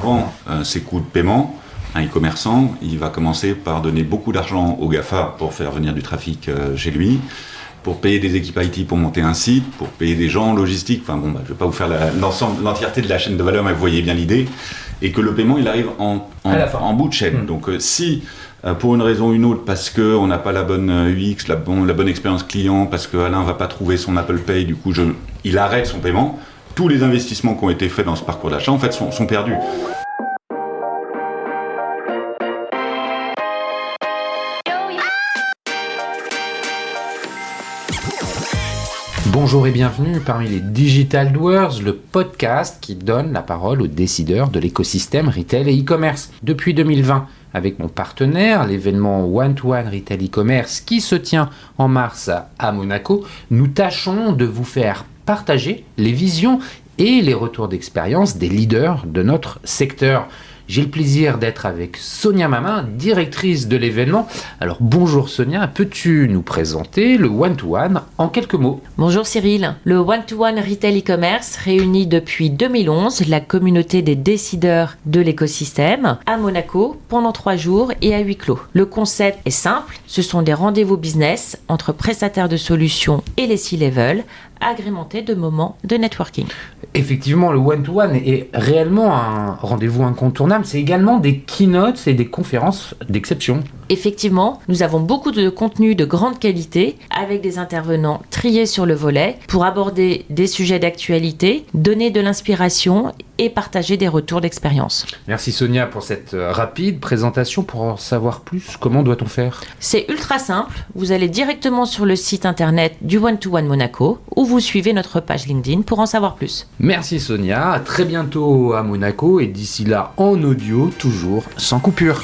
Avant ses coûts de paiement, un e-commerçant, il va commencer par donner beaucoup d'argent au GAFA pour faire venir du trafic chez lui, pour payer des équipes IT pour monter un site, pour payer des gens en logistique. Je ne vais pas vous faire l'entièreté de la chaîne de valeur, mais vous voyez bien l'idée. Et que le paiement, il arrive en bout de chaîne. Donc si, pour une raison ou une autre, parce qu'on n'a pas la bonne UX, la bonne expérience client, parce qu'Alain ne va pas trouver son Apple Pay, du coup, il arrête son paiement, tous les investissements qui ont été faits dans ce parcours d'achat, en fait, sont perdus. Bonjour et bienvenue parmi les Digital Doers, le podcast qui donne la parole aux décideurs de l'écosystème retail et e-commerce. Depuis 2020, avec mon partenaire, l'événement One-to-One Retail e-commerce qui se tient en mars à Monaco, nous tâchons de vous faire partager les visions et les retours d'expérience des leaders de notre secteur. J'ai le plaisir d'être avec Sonia Mamin, directrice de l'événement. Alors bonjour Sonia, peux-tu nous présenter le One-to-One en quelques mots ? Bonjour Cyril, le One-to-One Retail e-commerce réunit depuis 2011 la communauté des décideurs de l'écosystème à Monaco pendant 3 jours et à huis clos. Le concept est simple, ce sont des rendez-vous business entre prestataires de solutions et les C-level, agrémentés de moments de networking. Effectivement, le one-to-one est réellement un rendez-vous incontournable. C'est également des keynotes et des conférences d'exception. Effectivement, nous avons beaucoup de contenu de grande qualité avec des intervenants triés sur le volet pour aborder des sujets d'actualité, donner de l'inspiration et partager des retours d'expérience. Merci Sonia pour cette rapide présentation. Pour en savoir plus, comment doit-on faire ? C'est ultra simple. Vous allez directement sur le site internet du One-to-One Monaco ou vous suivez notre page LinkedIn pour en savoir plus. Merci Sonia, à très bientôt à Monaco et d'ici là en audio, toujours sans coupure.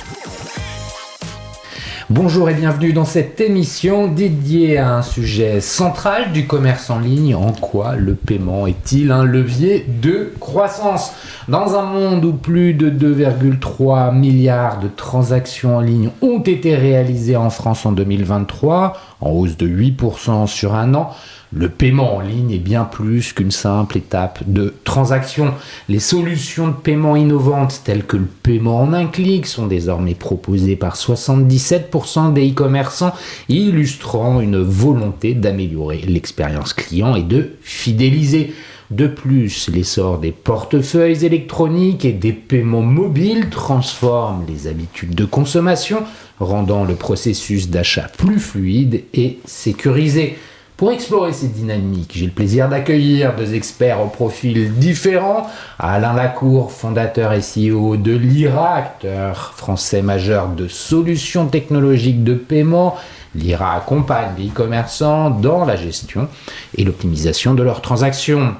Bonjour et bienvenue dans cette émission dédiée à un sujet central du commerce en ligne. En quoi le paiement est-il un levier de croissance ? Dans un monde où plus de 2,3 milliards de transactions en ligne ont été réalisées en France en 2023, en hausse de 8% sur un an, le paiement en ligne est bien plus qu'une simple étape de transaction. Les solutions de paiement innovantes telles que le paiement en un clic sont désormais proposées par 77% des e-commerçants, illustrant une volonté d'améliorer l'expérience client et de fidéliser. De plus, l'essor des portefeuilles électroniques et des paiements mobiles transforme les habitudes de consommation, rendant le processus d'achat plus fluide et sécurisé. Pour explorer cette dynamique, j'ai le plaisir d'accueillir 2 experts au profil différents. Alain Lacour, fondateur et CEO de Lyra, acteur français majeur de solutions technologiques de paiement. Lyra accompagne les e-commerçants dans la gestion et l'optimisation de leurs transactions.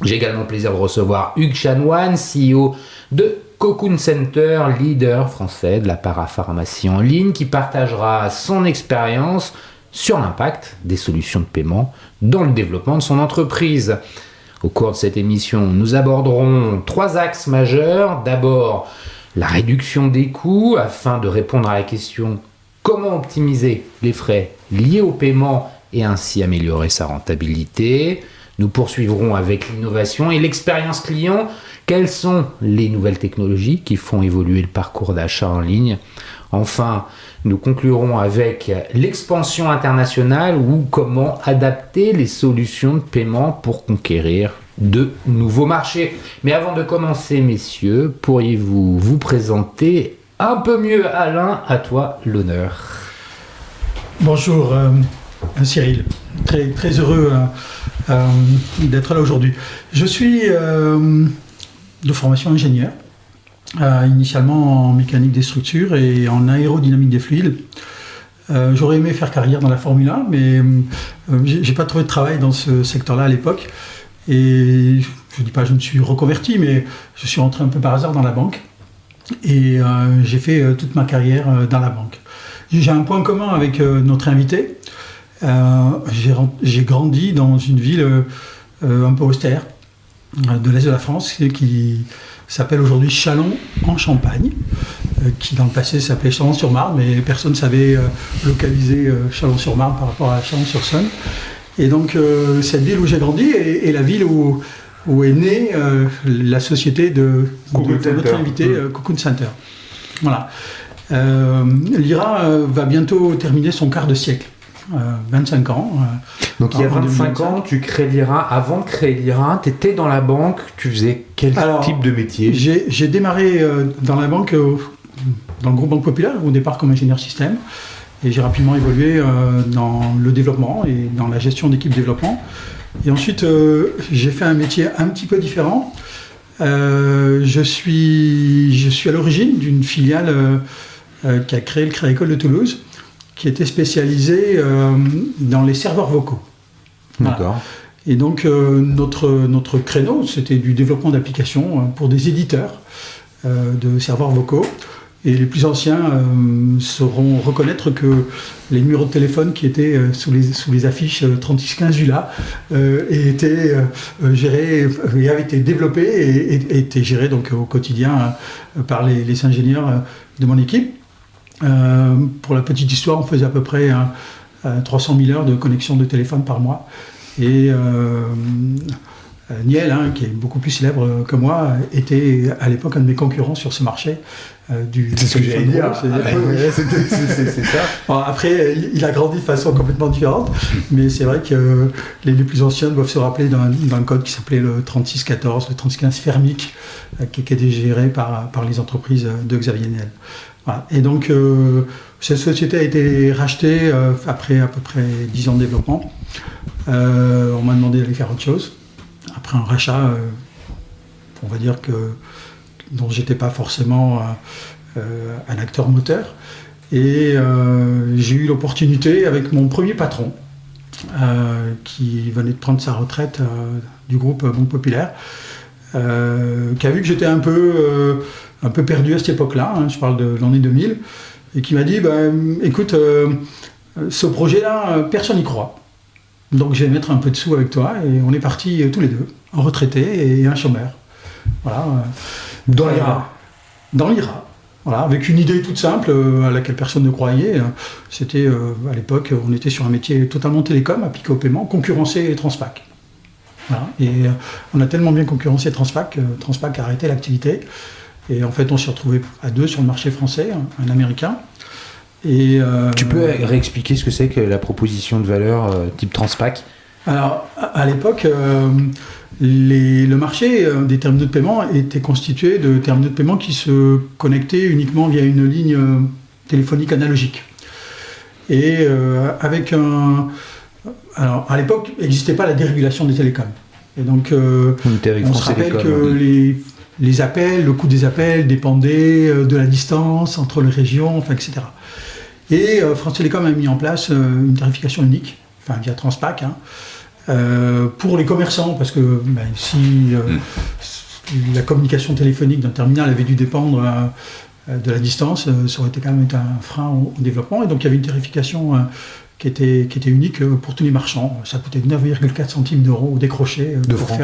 J'ai également le plaisir de recevoir Hugues Chanoine, CEO de Cocoon Center, leader français de la parapharmacie en ligne, qui partagera son expérience sur l'impact des solutions de paiement dans le développement de son entreprise. Au cours de cette émission, nous aborderons 3 axes majeurs. D'abord, la réduction des coûts afin de répondre à la question comment optimiser les frais liés au paiement et ainsi améliorer sa rentabilité. Nous poursuivrons avec l'innovation et l'expérience client. Quelles sont les nouvelles technologies qui font évoluer le parcours d'achat en ligne ? Enfin, nous conclurons avec l'expansion internationale ou comment adapter les solutions de paiement pour conquérir de nouveaux marchés. Mais avant de commencer, messieurs, pourriez-vous vous présenter un peu mieux ? Alain, à toi l'honneur. Bonjour Cyril, très heureux d'être là aujourd'hui. Je suis de formation ingénieur. Initialement en mécanique des structures et en aérodynamique des fluides. J'aurais aimé faire carrière dans la Formule 1, mais j'ai pas trouvé de travail dans ce secteur-là à l'époque. Et je dis pas je me suis reconverti, mais je suis rentré un peu par hasard dans la banque. Et j'ai fait toute ma carrière dans la banque. J'ai un point commun avec notre invité. J'ai grandi dans une ville un peu austère de l'Est de la France qui s'appelle aujourd'hui Châlons en Champagne, qui dans le passé s'appelait Chalon-sur-Marne, mais personne ne savait localiser Chalon-sur-Marne par rapport à Chalon-sur-Saône. Et donc cette ville où j'ai grandi est la ville où où est née la société de Cocoon notre Center. invité, Cocoon Center. Voilà. L'IRA va bientôt terminer son quart de siècle, 25 ans. Donc il y a En 25 2025. ans, tu crées l'IRA. Avant de créer l'IRA, tu étais dans la banque, tu faisais quel Alors, type de métier? J'ai démarré dans la banque, dans le groupe Banque Populaire, au départ comme ingénieur système. Et j'ai rapidement évolué dans le développement et dans la gestion d'équipe développement. Et ensuite, j'ai fait un métier un petit peu différent. Je suis à l'origine d'une filiale qui a créé le Crédit Agricole de Toulouse, qui était spécialisée dans les serveurs vocaux. Voilà. D'accord. Et donc, notre créneau, c'était du développement d'applications pour des éditeurs de serveurs vocaux. Et les plus anciens sauront reconnaître que les numéros de téléphone qui étaient sous les affiches 3615 ULA étaient gérés et avaient été développés et étaient gérés donc, au quotidien par les ingénieurs de mon équipe. Pour la petite histoire, on faisait à peu près 300 000 heures de connexion de téléphone par mois. Et Niel, qui est beaucoup plus célèbre que moi, était à l'époque un de mes concurrents sur ce marché. C'est ce que j'allais dire. C'est ça. Bon, après, il a grandi de façon complètement différente, mais c'est vrai que les plus anciens doivent se rappeler d'un code qui s'appelait le 3614, le 3615 Fermic, qui était géré par les entreprises de Xavier Niel. Voilà. Et donc, cette société a été rachetée après à peu près 10 ans de développement. On m'a demandé d'aller faire autre chose. Après un rachat, on va dire que dont j'étais pas forcément un acteur moteur. Et j'ai eu l'opportunité avec mon premier patron, qui venait de prendre sa retraite du groupe Banque Populaire, qui a vu que j'étais un peu perdu à cette époque-là, je parle de l'année 2000, et qui m'a dit, écoute, ce projet-là, personne n'y croit. Donc je vais mettre un peu de sous avec toi, et on est partis tous les deux, un retraité et un chômeur. Voilà. Dans l'IRA. Dans l'IRA. Voilà, avec une idée toute simple à laquelle personne ne croyait. C'était, à l'époque, on était sur un métier totalement télécom, appliqué au paiement, concurrencer Transpac. Voilà. Et on a tellement bien concurrencé Transpac, Transpac a arrêté l'activité. Et en fait, on s'est retrouvés à deux sur le marché français, un américain. Et, Tu peux réexpliquer ce que c'est que la proposition de valeur type Transpac? Alors, à l'époque, le marché des terminaux de paiement était constitué de terminaux de paiement qui se connectaient uniquement via une ligne téléphonique analogique. Et avec un... Alors, à l'époque, n'existait pas la dérégulation des télécoms. Et donc, on se rappelle que les appels, le coût des appels dépendait de la distance entre les régions, enfin, etc. Et France Télécom a mis en place une tarification unique, enfin via Transpac, pour les commerçants, parce que si la communication téléphonique d'un terminal avait dû dépendre de la distance, ça aurait été quand même été un frein au développement. Et donc il y avait une tarification qui était unique pour tous les marchands. Ça coûtait 9,4 centimes d'euros au décroché. De francs.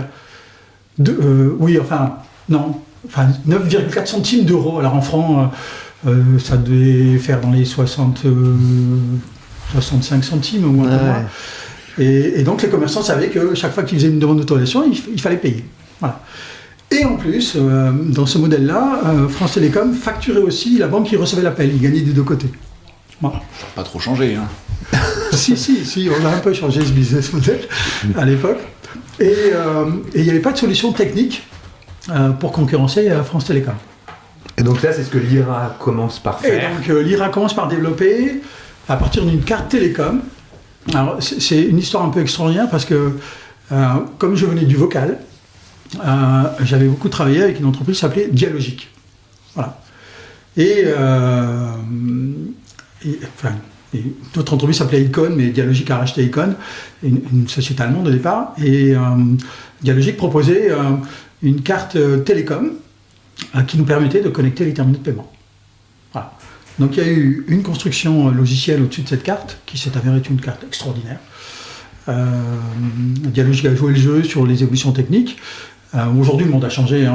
Oui, enfin, non. Enfin, 9,4 centimes d'euros. Alors en francs, ça devait faire dans les 65 centimes ou un peu moins. Et donc les commerçants savaient que chaque fois qu'ils faisaient une demande d'autorisation, il fallait payer. Voilà. Et en plus, dans ce modèle-là, France Télécom facturait aussi la banque qui recevait l'appel. Il gagnait des deux côtés. Voilà. Ça n'a pas trop changé. Si, on a un peu changé ce business model à l'époque. Et il n'y avait pas de solution technique pour concurrencer France Télécom. Et donc là, c'est ce que l'IRA commence par faire. Et donc l'IRA commence par développer, à partir d'une carte télécom. Alors c'est une histoire un peu extraordinaire parce que, comme je venais du vocal, j'avais beaucoup travaillé avec une entreprise qui s'appelait Dialogic. Voilà. Et d'autres entreprises s'appelaient Icon, mais Dialogic a racheté Icon, une société allemande au départ. Et Dialogic proposait une carte télécom qui nous permettait de connecter les terminaux de paiement. Voilà. Donc il y a eu une construction logicielle au-dessus de cette carte, qui s'est avérée être une carte extraordinaire. Dialogic a joué le jeu sur les évolutions techniques. Aujourd'hui, le monde a changé,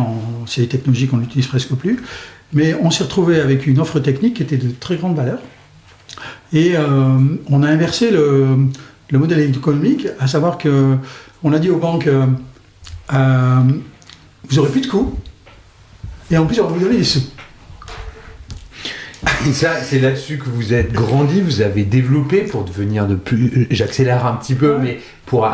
c'est des technologies qu'on n'utilise presque plus. Mais on s'est retrouvé avec une offre technique qui était de très grande valeur. Et on a inversé le modèle économique, à savoir qu'on a dit aux banques, vous n'aurez plus de coûts, et en plus, on va vous donner des sous. Et ça, c'est là-dessus que vous êtes grandi, vous avez développé pour devenir de plus... J'accélère un petit peu, mais pour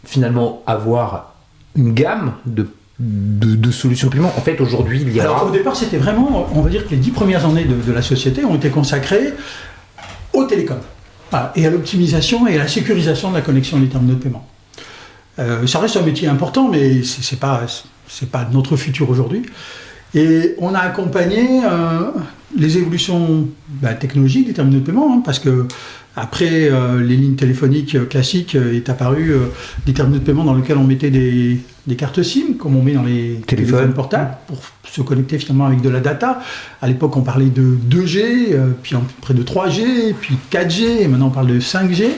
finalement avoir une gamme de solutions de paiement. En fait, aujourd'hui, il y a... Alors, au départ, c'était vraiment, on va dire que les 10 premières années de la société ont été consacrées aux télécoms. Voilà, et à l'optimisation et à la sécurisation de la connexion des terminaux de paiement. Ça reste un métier important, mais c'est pas notre futur aujourd'hui. Et on a accompagné les évolutions technologiques des terminaux de paiement, parce que après les lignes téléphoniques classiques est apparu des terminaux de paiement dans lesquels on mettait des cartes SIM, comme on met dans les téléphones portables, pour se connecter finalement avec de la data. À l'époque, on parlait de 2G, puis après de 3G, puis 4G, et maintenant on parle de 5G.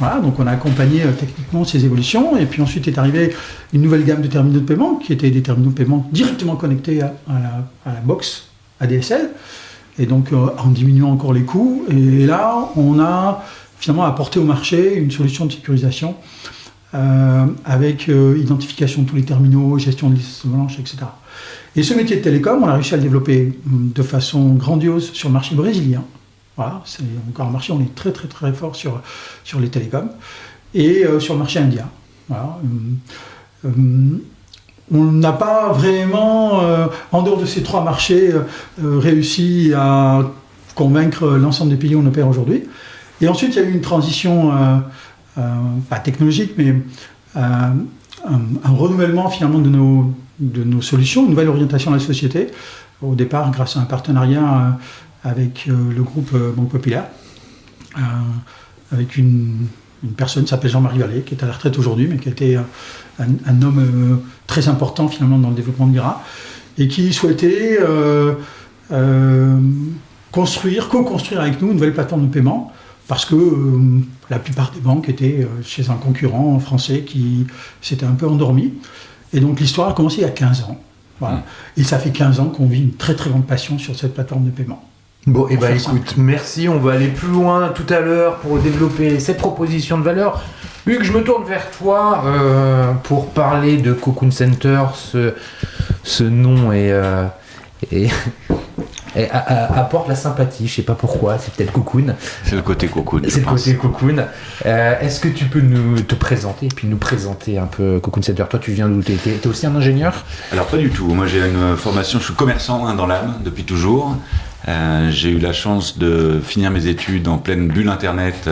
Voilà, donc on a accompagné techniquement ces évolutions, et puis ensuite est arrivée une nouvelle gamme de terminaux de paiement, qui étaient des terminaux de paiement directement connectés à la box ADSL, et donc en diminuant encore les coûts. Et là, on a finalement apporté au marché une solution de sécurisation avec identification de tous les terminaux, gestion de listes blanches, etc. Et ce métier de télécom, on a réussi à le développer de façon grandiose sur le marché brésilien. Voilà, c'est encore un marché, on est très très très fort sur les télécoms, et sur le marché indien. Voilà. On n'a pas vraiment, en dehors de ces 3 marchés, réussi à convaincre l'ensemble des pays où on opère aujourd'hui. Et ensuite, il y a eu une transition, pas technologique, mais un renouvellement finalement de nos solutions, une nouvelle orientation de la société. Au départ, grâce à un partenariat avec le groupe Banque Populaire, avec une personne qui s'appelle Jean-Marie Vallée, qui est à la retraite aujourd'hui, mais qui était un homme très important finalement dans le développement de Mira, et qui souhaitait co-construire avec nous une nouvelle plateforme de paiement, parce que la plupart des banques étaient chez un concurrent français qui s'était un peu endormi. Et donc l'histoire a commencé il y a 15 ans. Voilà. Et ça fait 15 ans qu'on vit une très très grande passion sur cette plateforme de paiement. Bon, et écoute, merci, on va aller plus loin tout à l'heure pour développer cette proposition de valeur. Hugues, je me tourne vers toi pour parler de Cocoon Center. Ce nom apporte la sympathie, je sais pas pourquoi, c'est peut-être Cocoon. C'est le côté Cocoon. C'est le côté Cocoon. Est-ce que tu peux te présenter, et puis nous présenter un peu Cocoon Center? Toi, tu viens d'où? T'es aussi un ingénieur? Alors pas du tout, moi j'ai une formation, je suis commerçant dans l'âme depuis toujours. J'ai eu la chance de finir mes études en pleine bulle internet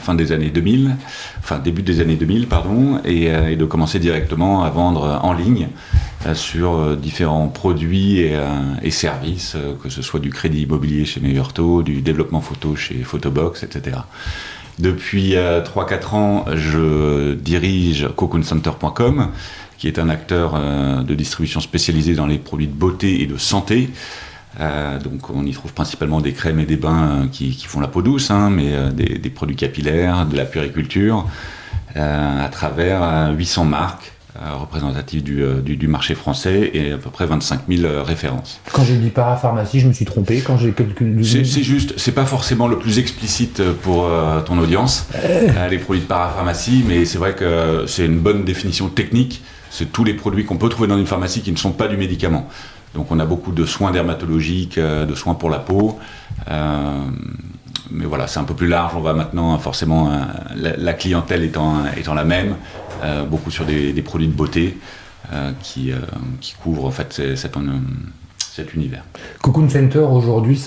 début des années 2000 pardon, et de commencer directement à vendre en ligne sur différents produits et services, que ce soit du crédit immobilier chez Meilleur Taux, du développement photo chez Photobox, etc. Depuis 3-4 ans, je dirige CocoonCenter.com, qui est un acteur de distribution spécialisé dans les produits de beauté et de santé. Donc on y trouve principalement des crèmes et des bains qui font la peau douce, mais des produits capillaires, de la puériculture, à travers 800 marques représentatives du marché français et à peu près 25 000 références. Quand j'ai dit parapharmacie, je me suis trompé. Quand j'ai c'est juste, c'est pas forcément le plus explicite pour ton audience, les produits de parapharmacie, mais c'est vrai que c'est une bonne définition technique. C'est tous les produits qu'on peut trouver dans une pharmacie qui ne sont pas du médicament. Donc on a beaucoup de soins dermatologiques, de soins pour la peau, mais voilà, c'est un peu plus large. On va maintenant forcément, la clientèle étant la même, beaucoup sur des produits de beauté qui couvrent en fait cet univers. Cocoon Center aujourd'hui,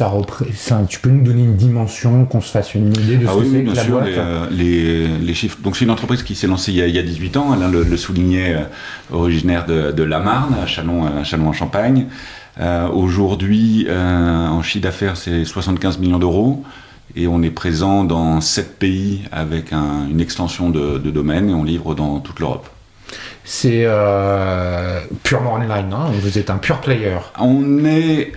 tu peux nous donner une dimension, qu'on se fasse une idée de ce que c'est que la boîte? Les chiffres. Donc c'est une entreprise qui s'est lancée il y a 18 ans. Alain le soulignait, originaire de la Marne, à Châlons en Champagne. Aujourd'hui, en chiffre d'affaires, c'est 75 millions d'euros. Et on est présent dans 7 pays avec une extension de domaines, et on livre dans toute l'Europe. C'est purement online, hein? Vous êtes un pure player. On est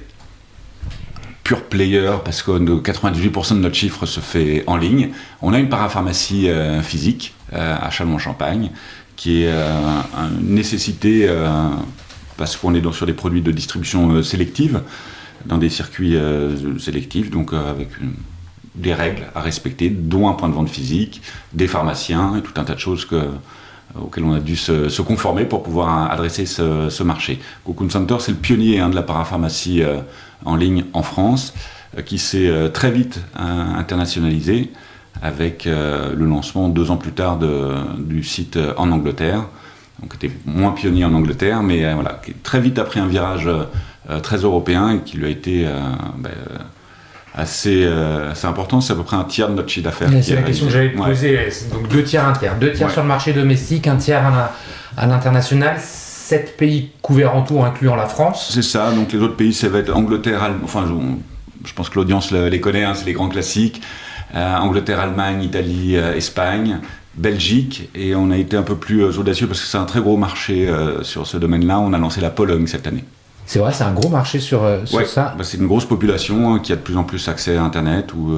pure player parce que 98% de notre chiffre se fait en ligne. On a une parapharmacie physique à Châlons-en-Champagne qui est une nécessité parce qu'on est sur des produits de distribution sélective, dans des circuits sélectifs, donc avec des règles à respecter, dont un point de vente physique, des pharmaciens et tout un tas de choses auquel on a dû se conformer pour pouvoir adresser ce marché. Cocoon Center, c'est le pionnier de la parapharmacie en ligne en France, qui s'est très vite internationalisé avec le lancement 2 ans plus tard du site en Angleterre. Donc, était moins pionnier en Angleterre, mais voilà, qui très vite a pris un virage très européen et qui lui a été assez important. C'est à peu près un tiers de notre chiffre d'affaires. C'est la question que j'allais te poser. Donc 2 tiers, 1 tiers. 2 tiers sur le marché domestique, 1 tiers à l'international. 7 pays couverts en tout, incluant la France. C'est ça. Donc les autres pays, ça va être Angleterre, enfin je pense que l'audience les connaît, c'est les grands classiques. Angleterre, Allemagne, Italie, Espagne, Belgique, et on a été un peu plus audacieux parce que c'est un très gros marché sur ce domaine-là. On a lancé la Pologne cette année. C'est vrai, c'est un gros marché sur ça. C'est une grosse population qui a de plus en plus accès à Internet, où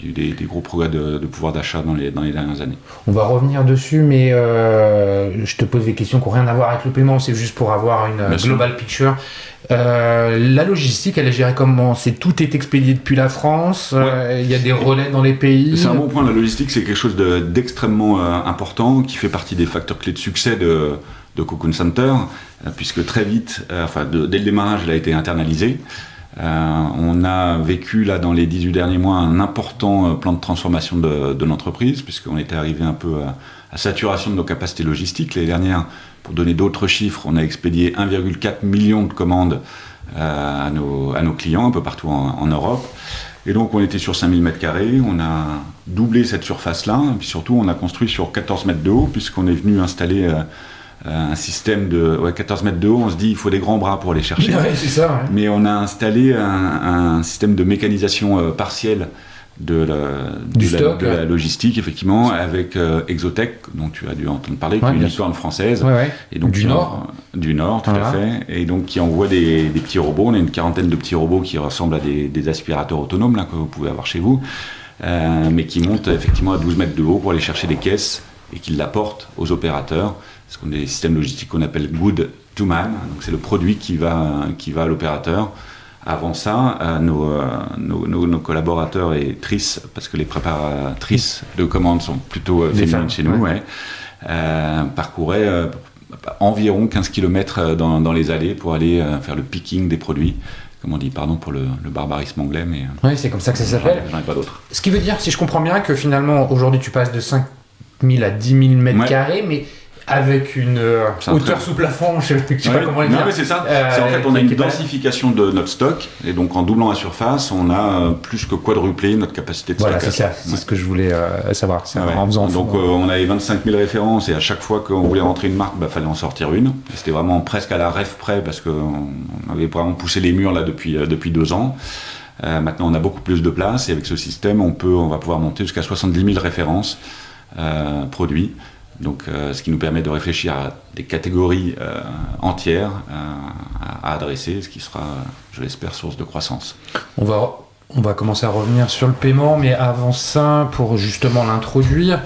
il y a eu des gros progrès de pouvoir d'achat dans les dernières années. On va revenir dessus, mais je te pose des questions qui n'ont rien à voir avec le paiement, c'est juste pour avoir une global picture. La logistique, elle est gérée comment? Tout est expédié depuis la France, il y a des relais dans les pays. C'est un bon point, la logistique c'est quelque chose d'extrêmement important, qui fait partie des facteurs clés de succès de Cocoon Center, puisque très vite, dès le démarrage, elle a été internalisée. On a vécu là dans les 18 derniers mois un important plan de transformation de l'entreprise, puisqu'on était arrivé un peu à saturation de nos capacités logistiques. L'année dernière, pour donner d'autres chiffres, on a expédié 1,4 million de commandes à nos clients un peu partout en Europe. Et donc on était sur 5000 m², on a doublé cette surface-là, et puis surtout on a construit sur 14 mètres de haut, puisqu'on est venu installer un système de 14 mètres de haut. On se dit il faut des grands bras pour les chercher. Ouais, c'est ça, ouais. Mais on a installé un système de mécanisation partielle de la logistique, effectivement, avec Exotech, dont tu as dû entendre parler, qui est une licorne française. Et donc du Nord. Du Nord, tout à fait. Et donc qui envoie des petits robots. On a une quarantaine de petits robots qui ressemblent à des aspirateurs autonomes là, que vous pouvez avoir chez vous, mais qui montent effectivement à 12 mètres de haut pour aller chercher des caisses et qui l'apportent aux opérateurs. Ce qu'on a des systèmes logistiques qu'on appelle good to man. Donc c'est le produit qui va à l'opérateur. Avant ça, nos collaborateurs et trices, parce que les préparatrices de commandes sont plutôt féminines chez nous, parcouraient environ 15 km dans les allées pour aller faire le picking des produits. Comme on dit, pardon pour le barbarisme anglais, mais... Oui, c'est comme ça que ça s'appelle. J'en ai pas d'autres. Ce qui veut dire, si je comprends bien, que finalement, aujourd'hui, tu passes de 5 000 à 10 000 m², mais avec une hauteur sous plafond, je sais pas comment le dire. Non, mais c'est ça. C'est en fait, on a une densification de notre stock, et donc en doublant la surface, on a plus que quadruplé notre capacité de stockage. Voilà, c'est ça. C'est ce que je voulais savoir. En faisant donc on avait 25 000 références, et à chaque fois qu'on voulait rentrer une marque, fallait en sortir une. Et c'était vraiment presque à la rêve près, parce qu'on avait vraiment poussé les murs là depuis 2 ans. Maintenant, on a beaucoup plus de place, et avec ce système, on va pouvoir monter jusqu'à 70 000 références produits. Donc, ce qui nous permet de réfléchir à des catégories entières à adresser, ce qui sera, je l'espère, source de croissance. On va commencer à revenir sur le paiement, mais avant ça, pour justement l'introduire,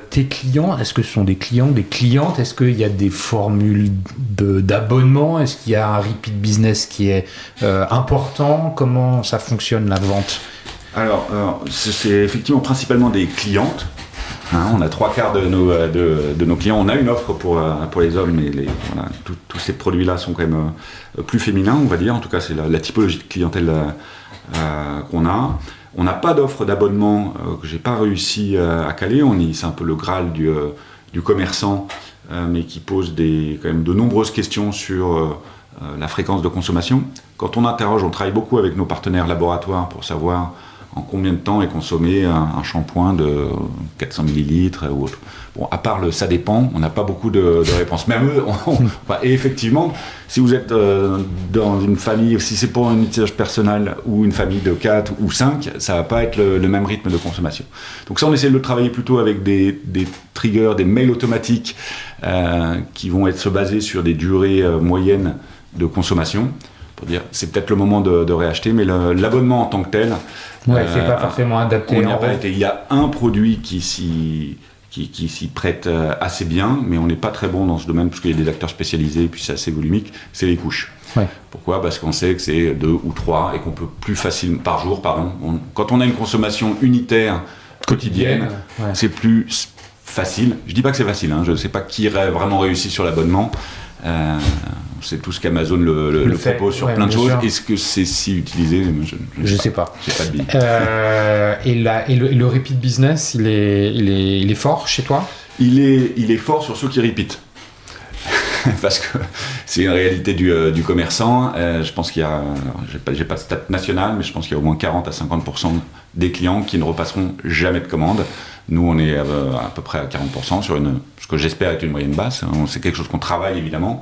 tes clients, est-ce que ce sont des clients, des clientes? Est-ce qu'il y a des formules d'abonnement? Est-ce qu'il y a un repeat business qui est important? Comment ça fonctionne, la vente? Alors, c'est effectivement principalement des clientes. On a 3/4 de nos clients. On a une offre pour les hommes, mais tous ces produits-là sont quand même plus féminins, on va dire. En tout cas, c'est la typologie de clientèle qu'on a. On n'a pas d'offre d'abonnement que j'ai pas réussi à caler. C'est un peu le Graal du commerçant, mais qui pose quand même de nombreuses questions sur la fréquence de consommation. Quand on travaille beaucoup avec nos partenaires laboratoires pour savoir en combien de temps est consommé un shampoing de 400 ml ou autre. Bon, à part ça dépend, on n'a pas beaucoup de réponses. Même eux, et effectivement, si vous êtes dans une famille, si c'est pour un usage personnel ou une famille de 4 ou 5, ça ne va pas être le même rythme de consommation. Donc ça, on essaie de le travailler plutôt avec des triggers, des mails automatiques qui vont se baser sur des durées moyennes de consommation. Pour dire, c'est peut-être le moment de réacheter, mais l'abonnement en tant que tel, c'est pas forcément adapté. On n'y a pas été. Il y a un produit qui s'y prête assez bien, mais on n'est pas très bon dans ce domaine parce qu'il y a des acteurs spécialisés et puis c'est assez volumique. C'est les couches. Ouais. Pourquoi ? Parce qu'on sait que c'est 2 ou 3 et qu'on peut plus facilement par jour, quand on a une consommation unitaire quotidienne, c'est plus facile. Je dis pas que c'est facile, je ne sais pas qui aurait vraiment réussi sur l'abonnement. C'est tout ce qu'Amazon le propose sur plein de choses. Sûr. Est-ce que c'est si utilisé? Je sais pas. J'ai pas de billes. Et le repeat business, il est fort chez toi? Il est fort sur ceux qui repeat. Parce que c'est une réalité du commerçant. Je pense qu'il y a, j'ai pas de stat national, mais je pense qu'il y a au moins 40 à 50% des clients qui ne repasseront jamais de commande. Nous, on est à peu près à 40% sur ce que j'espère être une moyenne basse. C'est quelque chose qu'on travaille évidemment.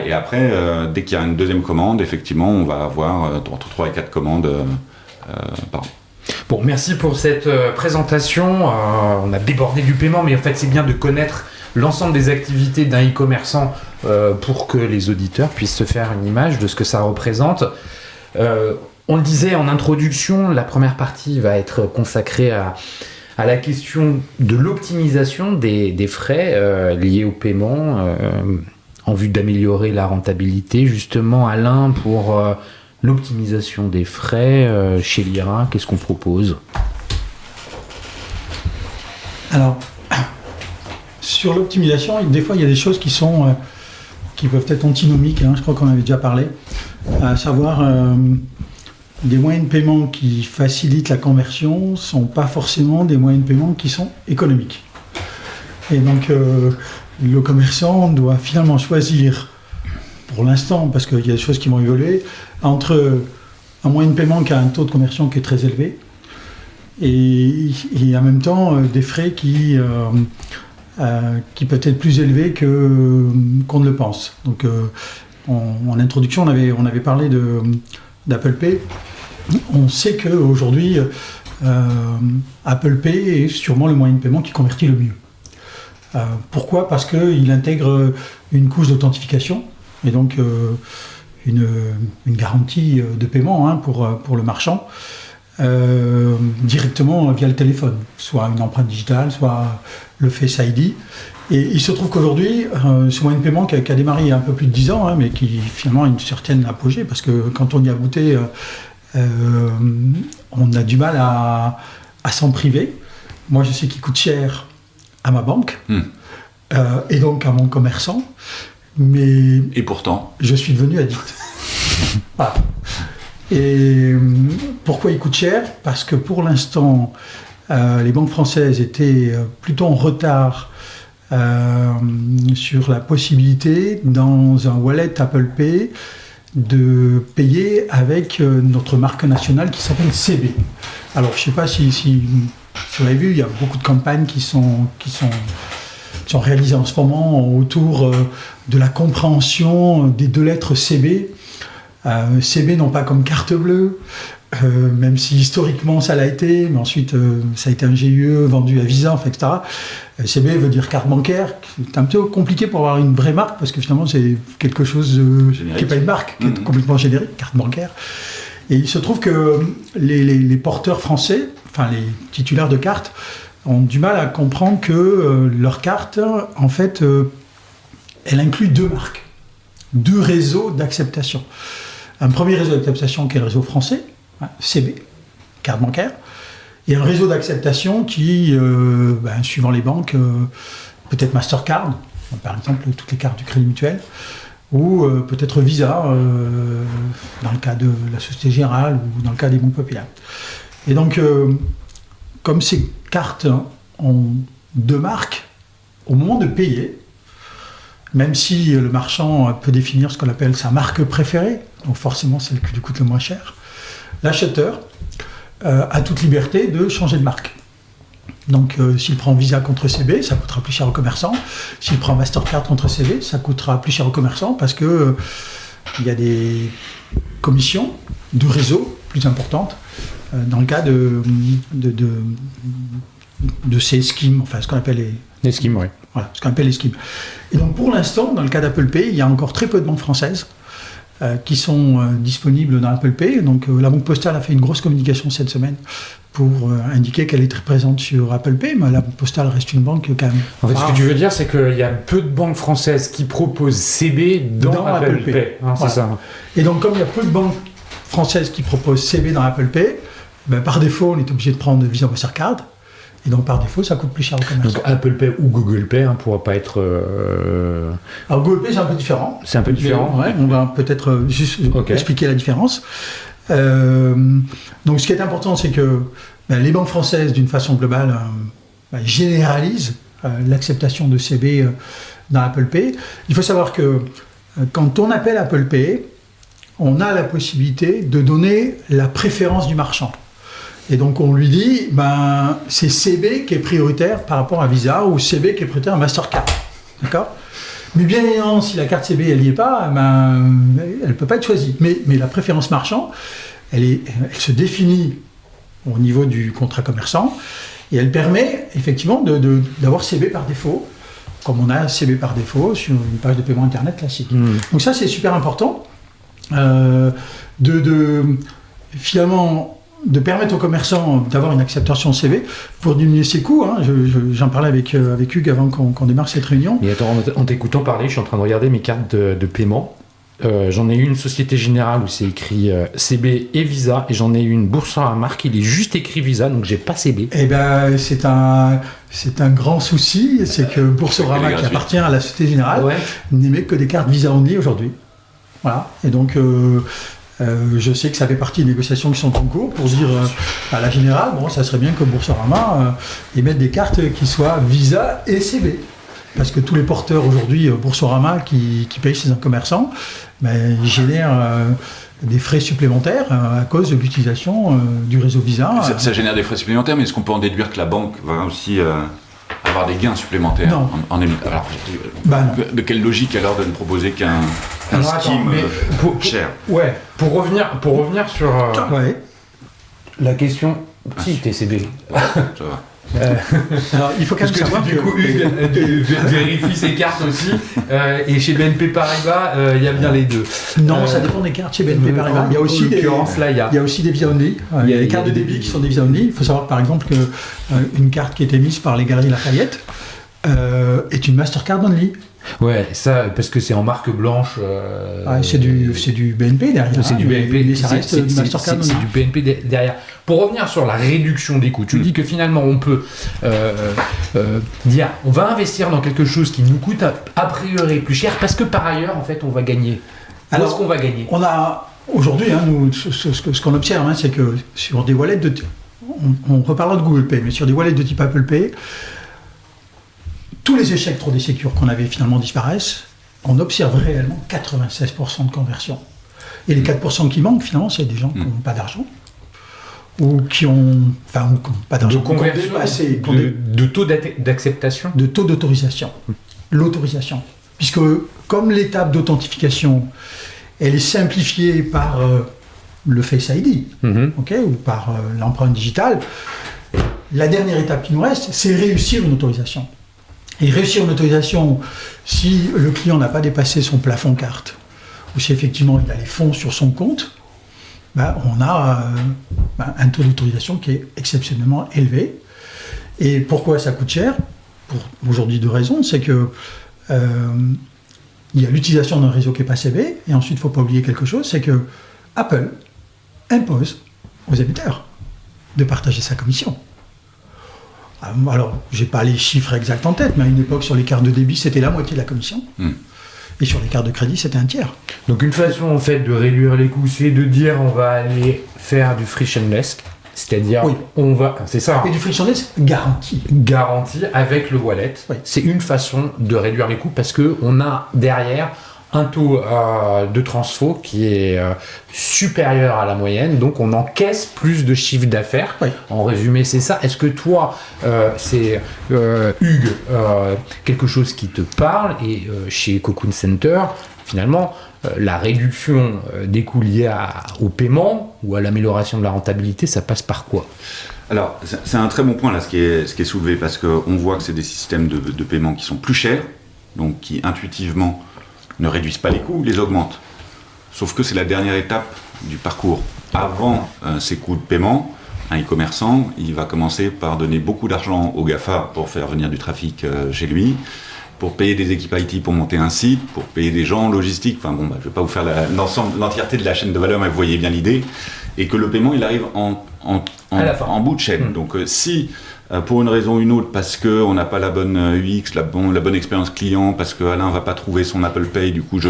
Et après, dès qu'il y a une deuxième commande, effectivement, on va avoir entre 3 et 4 commandes par an. Bon, merci pour cette présentation. On a débordé du paiement, mais en fait, c'est bien de connaître l'ensemble des activités d'un e-commerçant pour que les auditeurs puissent se faire une image de ce que ça représente. On le disait en introduction, la première partie va être consacrée à la question de l'optimisation des frais liés au paiement en vue d'améliorer la rentabilité. Justement, Alain, pour l'optimisation des frais chez Lyra, qu'est-ce qu'on propose? Alors, sur l'optimisation, des fois il y a des choses qui peuvent être antinomiques, je crois qu'on en avait déjà parlé, à savoir des moyens de paiement qui facilitent la conversion ne sont pas forcément des moyens de paiement qui sont économiques. Et donc le commerçant doit finalement choisir, pour l'instant, parce qu'il y a des choses qui vont évoluer, entre un moyen de paiement qui a un taux de conversion qui est très élevé et en même temps des frais qui peut être plus élevés qu'on ne le pense. Donc en introduction, on avait parlé d'Apple Pay. On sait qu'aujourd'hui, Apple Pay est sûrement le moyen de paiement qui convertit le mieux. Pourquoi? Parce qu'il intègre une couche d'authentification et donc une garantie de paiement pour le marchand directement via le téléphone, soit une empreinte digitale, soit le Face ID. Et il se trouve qu'aujourd'hui, ce moyen de paiement qui a démarré il y a un peu plus de 10 ans, mais qui finalement a une certaine apogée, parce que quand on y a goûté, on a du mal à s'en priver. Moi, je sais qu'il coûte cher à ma banque, et donc à mon commerçant, mais... Et pourtant je suis devenu addict. Voilà. Et pourquoi il coûte cher? Parce que pour l'instant, les banques françaises étaient plutôt en retard sur la possibilité, dans un wallet Apple Pay, de payer avec notre marque nationale qui s'appelle CB. Alors, je ne sais pas si vous avez vu, il y a beaucoup de campagnes qui sont réalisées en ce moment autour de la compréhension des deux lettres CB. CB non pas comme carte bleue, même si historiquement ça l'a été, mais ensuite ça a été un GUE vendu à Visa, etc. CB veut dire carte bancaire. C'est un peu compliqué pour avoir une vraie marque, parce que finalement c'est quelque chose qui n'est pas une marque, qui est complètement générique, carte bancaire. Et il se trouve que les porteurs français, enfin les titulaires de cartes, ont du mal à comprendre que leur carte, en fait, elle inclut deux marques, deux réseaux d'acceptation. Un premier réseau d'acceptation qui est le réseau français, CB, carte bancaire, et un réseau d'acceptation qui, suivant les banques, peut-être Mastercard, par exemple toutes les cartes du Crédit Mutuel, ou peut-être Visa, dans le cas de la Société Générale ou dans le cas des banques populaires. Et donc, comme ces cartes ont deux marques, au moment de payer, même si le marchand peut définir ce qu'on appelle sa marque préférée, donc forcément celle qui lui coûte le moins cher, l'acheteur a toute liberté de changer de marque. Donc s'il prend Visa contre CB, ça coûtera plus cher au commerçant. S'il prend Mastercard contre CB, ça coûtera plus cher au commerçant, parce que il y a des commissions de réseau plus importantes dans le cas de ces schemes, enfin ce qu'on appelle les schemes, oui. Voilà, ce qu'on appelle les schemes. Et donc pour l'instant, dans le cas d'Apple Pay, il y a encore très peu de banques françaises qui sont disponibles dans Apple Pay. Donc la Banque Postale a fait une grosse communication cette semaine pour indiquer qu'elle est très présente sur Apple Pay, mais la Banque Postale reste une banque quand même. En fait, ce que tu veux dire, c'est qu'il y a peu de banques françaises qui proposent CB dans Apple Pay. Voilà. C'est ça. Et donc comme il y a peu de banques françaises qui proposent CB dans Apple Pay, par défaut, on est obligé de prendre Visa Mastercard. Et donc, par défaut, ça coûte plus cher au commerçant. Donc Apple Pay ou Google Pay ne pourra pas être... Alors, Google Pay, c'est un peu différent. C'est un peu différent. Ouais, on va peut-être juste expliquer la différence. Donc, ce qui est important, c'est que les banques françaises, d'une façon globale, généralisent l'acceptation de CB dans Apple Pay. Il faut savoir que quand on appelle Apple Pay, on a la possibilité de donner la préférence du marchand. Et donc on lui dit, c'est CB qui est prioritaire par rapport à Visa ou CB qui est prioritaire à Mastercard. D'accord ? Mais bien évidemment, si la carte CB elle n'y est pas, elle ne peut pas être choisie. Mais la préférence marchand, elle se définit au niveau du contrat commerçant et elle permet effectivement d'avoir CB par défaut, comme on a CB par défaut sur une page de paiement internet classique. Donc ça, c'est super important finalement de permettre aux commerçants d'avoir une acceptation CB pour diminuer ses coûts. J'en parlais avec Hugues avant qu'on démarre cette réunion. Mais attends, en t'écoutant parler, je suis en train de regarder mes cartes de paiement. J'en ai une Société Générale où c'est écrit CB et Visa, et j'en ai une Boursorama il est juste écrit Visa, donc j'ai pas CB. Eh ben c'est un grand souci, c'est que Boursorama, qui appartient à la Société Générale, n'émet que des cartes Visa Only aujourd'hui. Voilà. Et donc je sais que ça fait partie des négociations qui sont en cours pour dire à la Générale, ça serait bien que Boursorama émette des cartes qui soient Visa et CB. Parce que tous les porteurs aujourd'hui, Boursorama, qui payent chez un commerçant, génèrent des frais supplémentaires à cause de l'utilisation du réseau Visa. Ça génère des frais supplémentaires, mais est-ce qu'on peut en déduire que la banque va aussi avoir des gains supplémentaires? Non. Alors, de quelle logique alors de ne proposer qu'un scheme cher? Ouais, pour revenir sur la question... Si, TCB. Ça va. Alors, il faut quand même savoir que... Du coup, Hugues vérifie ses cartes aussi. Et chez BNP Paribas, il y a bien les deux. Non, ça dépend des cartes chez BNP Paribas. Il y a aussi il y a aussi des Visa Only. Il y a des cartes de débit qui sont des Visa Only. Il faut savoir par exemple qu'une carte qui est émise par les Galeries Lafayette est une Mastercard Only. Ouais, ça, parce que c'est en marque blanche. C'est du BNP derrière. C'est du BNP, mais ça reste du Mastercard Only. C'est du BNP derrière. Pour revenir sur la réduction des coûts, tu dis que finalement on peut dire on va investir dans quelque chose qui nous coûte a priori plus cher parce que par ailleurs en fait on va gagner. Alors, où est-ce qu'on va gagner? On a aujourd'hui, nous, ce qu'on observe, c'est que sur des wallets on reparlera de Google Pay, mais sur des wallets de type Apple Pay, tous les échecs trop des sécures qu'on avait finalement disparaissent. On observe réellement 96% de conversion. Et les 4% qui manquent, finalement, c'est des gens qui n'ont pas d'argent ou qui ont pas d'argent. De conversion, de taux d'acceptation, de taux d'autorisation. L'autorisation. Puisque comme l'étape d'authentification, elle est simplifiée par le Face ID, ou par l'empreinte digitale, la dernière étape qui nous reste, c'est réussir une autorisation. Et réussir une autorisation, si le client n'a pas dépassé son plafond carte, ou si effectivement il a les fonds sur son compte, on a un taux d'autorisation qui est exceptionnellement élevé. Et pourquoi ça coûte cher? Pour aujourd'hui 2 raisons. C'est que il y a l'utilisation d'un réseau qui n'est pas CB, et ensuite il ne faut pas oublier quelque chose, c'est que Apple impose aux émetteurs de partager sa commission. Alors, je n'ai pas les chiffres exacts en tête, mais à une époque, sur les cartes de débit, c'était la moitié de la commission. Et sur les cartes de crédit, c'était un tiers. Donc, une façon, en fait, de réduire les coûts, c'est de dire on va aller faire du frictionless. C'est-à-dire, on va... C'est ça. Et du frictionless garanti. Garanti avec le wallet. Oui. C'est une façon de réduire les coûts parce qu'on a derrière un taux de transfo qui est supérieur à la moyenne, donc on encaisse plus de chiffre d'affaires. Oui. En résumé, c'est ça. Est-ce que toi, c'est Hugues, quelque chose qui te parle, et chez Cocoon Center, finalement, la réduction des coûts liés au paiement ou à l'amélioration de la rentabilité, ça passe par quoi? Alors, c'est un très bon point là, ce qui est soulevé, parce qu'on voit que c'est des systèmes de paiement qui sont plus chers, donc qui intuitivement ne réduisent pas les coûts, les augmentent. Sauf que c'est la dernière étape du parcours. Avant ces coûts de paiement, un e-commerçant, il va commencer par donner beaucoup d'argent au GAFA pour faire venir du trafic chez lui, pour payer des équipes IT pour monter un site, pour payer des gens en logistique. Enfin bon, je ne vais pas vous faire l'entièreté de la chaîne de valeur, mais vous voyez bien l'idée. Et que le paiement, il arrive en bout de chaîne. Donc si pour une raison ou une autre, parce qu'on n'a pas la bonne UX, la bonne expérience client, parce qu'Alain ne va pas trouver son Apple Pay, du coup